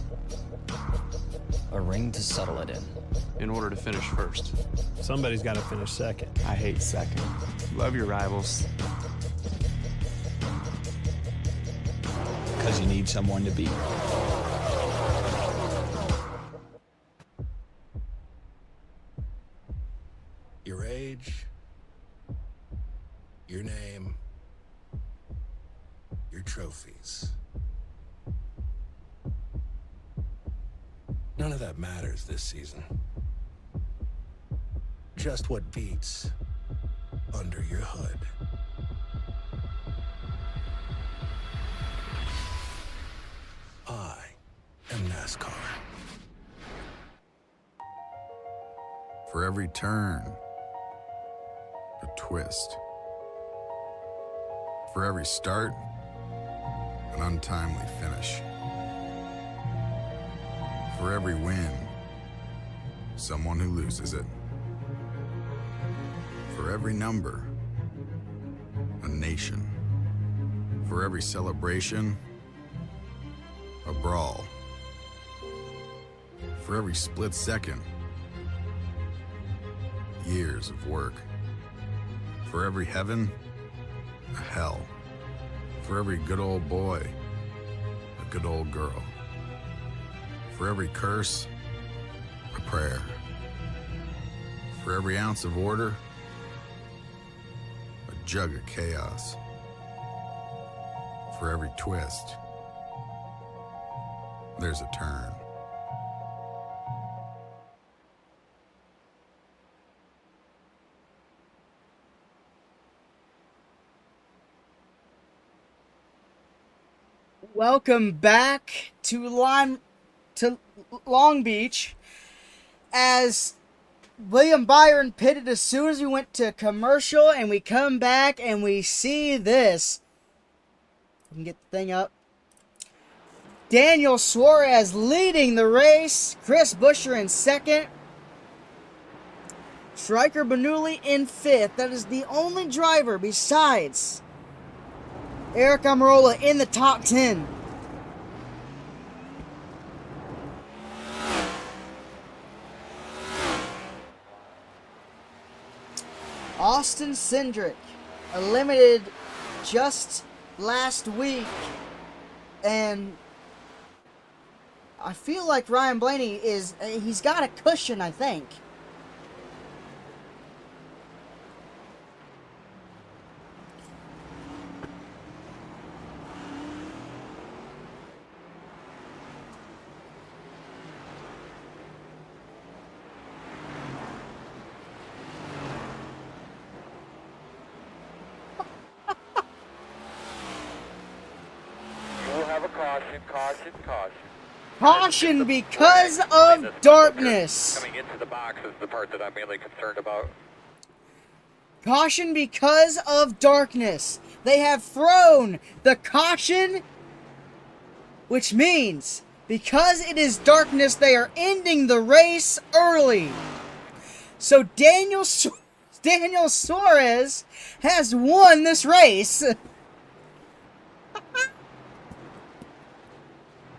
A ring to settle it in. in order to finish first. Somebody's got to finish second. I hate second. Love your rivals. Because you need someone to beat. Your age, your name, your trophies. None of that matters this season. Just what beats under your hood. I am NASCAR. For every turn, a twist. For every start, an untimely finish. For every win, someone who loses it. For every number, a nation. For every celebration, a brawl. For every split second, years of work. For every heaven, a hell. For every good old boy, a good old girl. For every curse, a prayer. For every ounce of order, a jug of chaos. For every twist, there's a turn. Welcome back to Long Beach, as William Byron pitted as soon as we went to commercial, and we come back and we see this. We can get the thing up. Daniel Suarez leading the race. Chris Buescher in second. Striker Bernoulli in fifth. That is the only driver besides Eric Almirola in the top 10. Austin Cindric eliminated just last week, and I feel like Ryan Blaney he's got a cushion, I think. Caution because of darkness. Coming into the box is the part that I'm mainly concerned about. Caution because of darkness. They have thrown the caution, which means because it is darkness, they are ending the race early. So Daniel Suarez has won this race.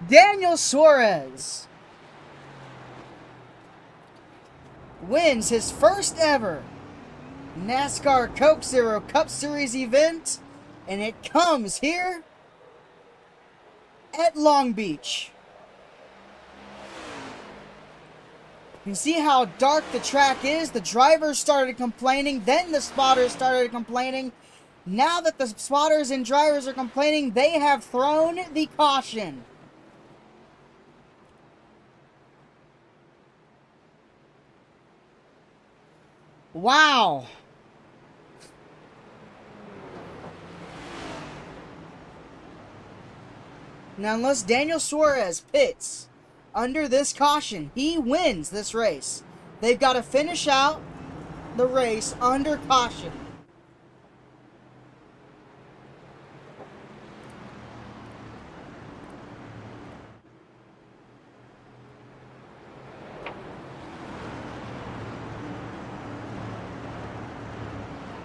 Daniel Suarez wins his first ever NASCAR Coke Zero Cup Series event, and it comes here at Long Beach. You can see how dark the track is. The drivers started complaining, then the spotters started complaining. Now that the spotters and drivers are complaining, they have thrown the caution. Wow. Now, unless Daniel Suarez pits under this caution, he wins this race. They've got to finish out the race under caution.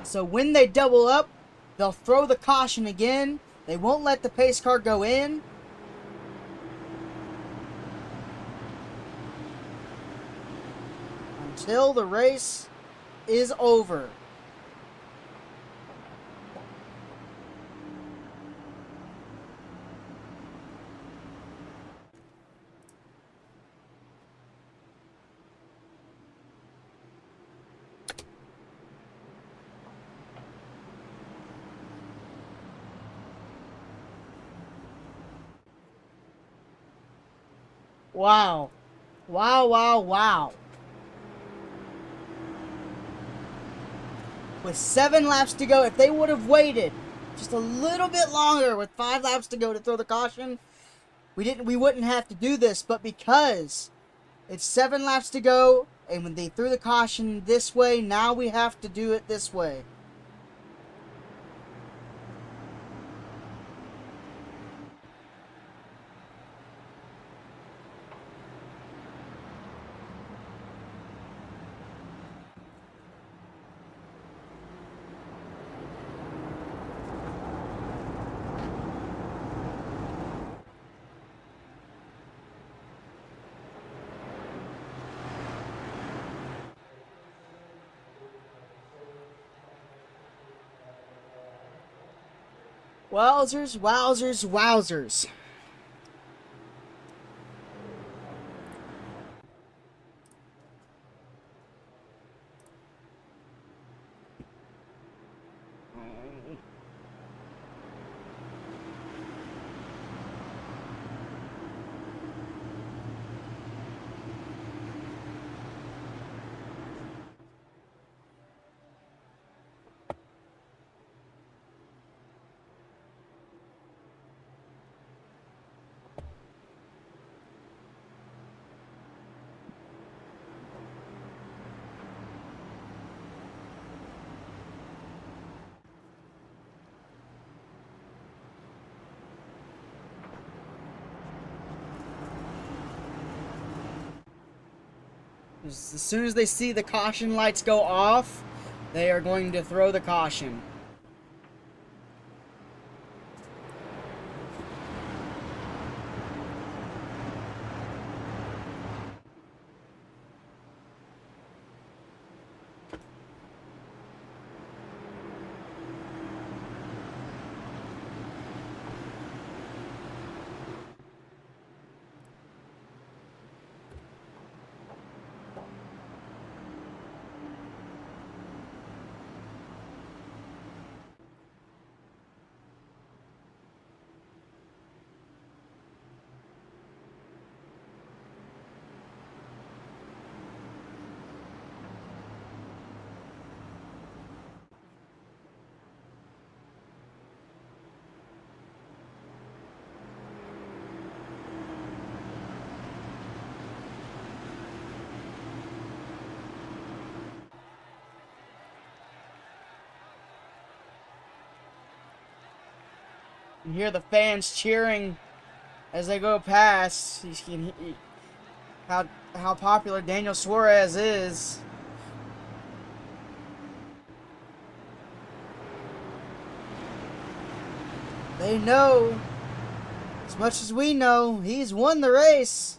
So when they double up, They'll throw the caution again. They won't let the pace car go in. Until the race is over. Wow. Wow, wow, wow. With 7 laps to go, if they would have waited just a little bit longer with 5 laps to go to throw the caution, we wouldn't have to do this. But because it's 7 laps to go, and when they threw the caution this way, now we have to do it this way. Wowzers, wowzers, wowzers. As soon as they see the caution lights go off, they are going to throw the caution. You hear the fans cheering as they go past. You can hear how popular Daniel Suarez is. They know, as much as we know, he's won the race.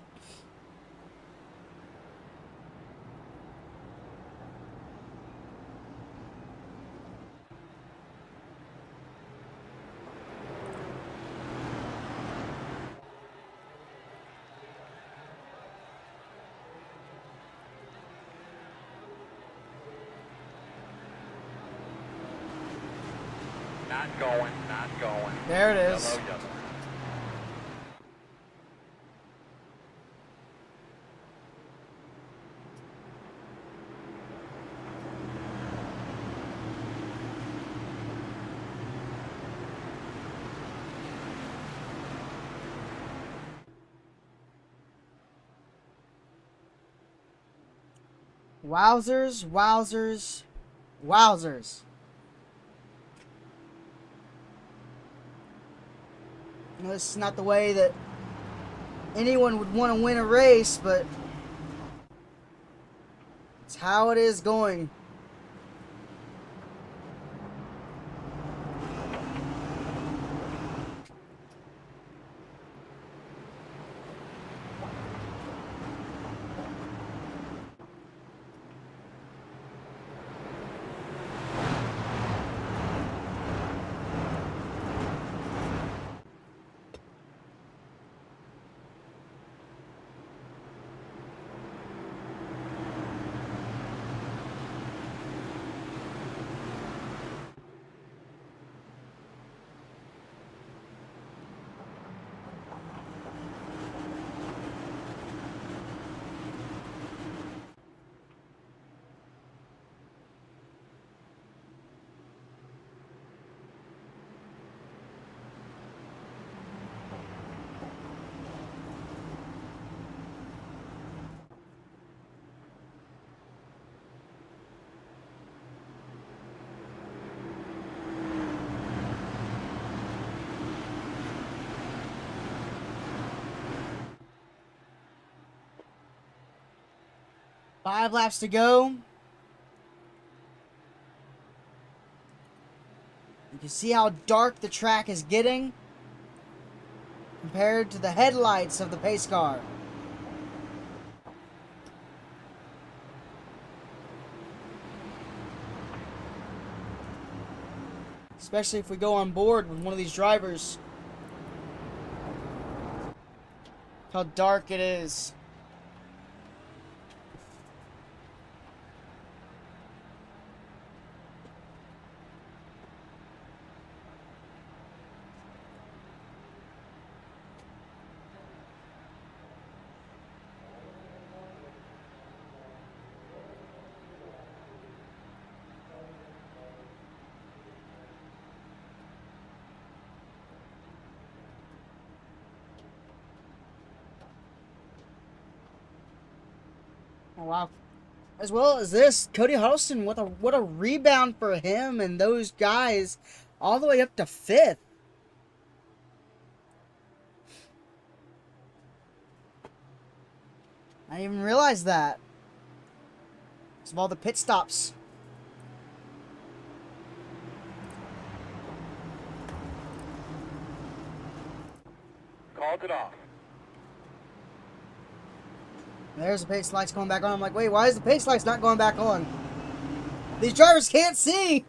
Not going, not going. There it is. Yellow, yellow. Wowzers, wowzers, wowzers. You know, this is not the way that anyone would want to win a race, but it's how it is going. 5 laps to go. You can see how dark the track is getting compared to the headlights of the pace car. Especially if we go on board with one of these drivers. How dark it is. Oh, wow. As well as this, Cody Huddleston, what a rebound for him and those guys all the way up to 5th. I didn't even realize that. Because of all the pit stops. Called it off. There's the pace lights going back on. I'm like, wait, why is the pace lights not going back on? These drivers can't see!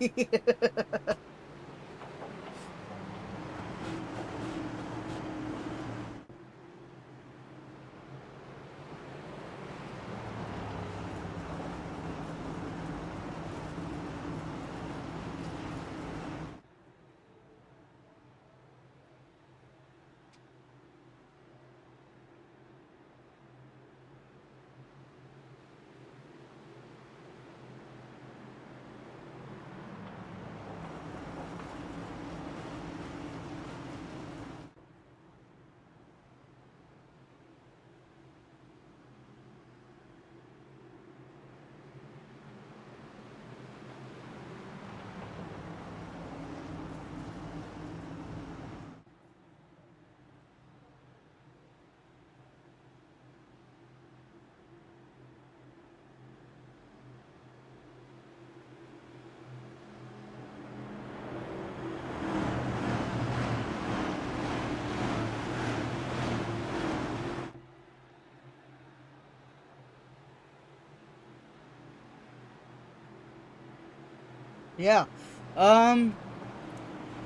Yeah.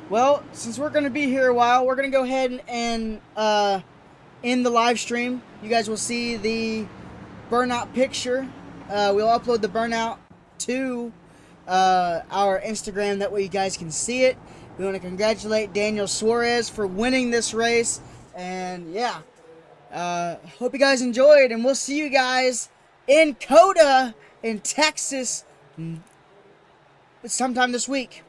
Well, since we're going to be here a while, we're going to go ahead and end the live stream. You guys will see the burnout picture. We'll upload the burnout to our Instagram. That way you guys can see it. We want to congratulate Daniel Suarez for winning this race. And, yeah. Hope you guys enjoyed. And we'll see you guys in Coda in Texas sometime this week.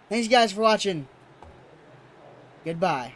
Thanks, you guys, for watching. Goodbye.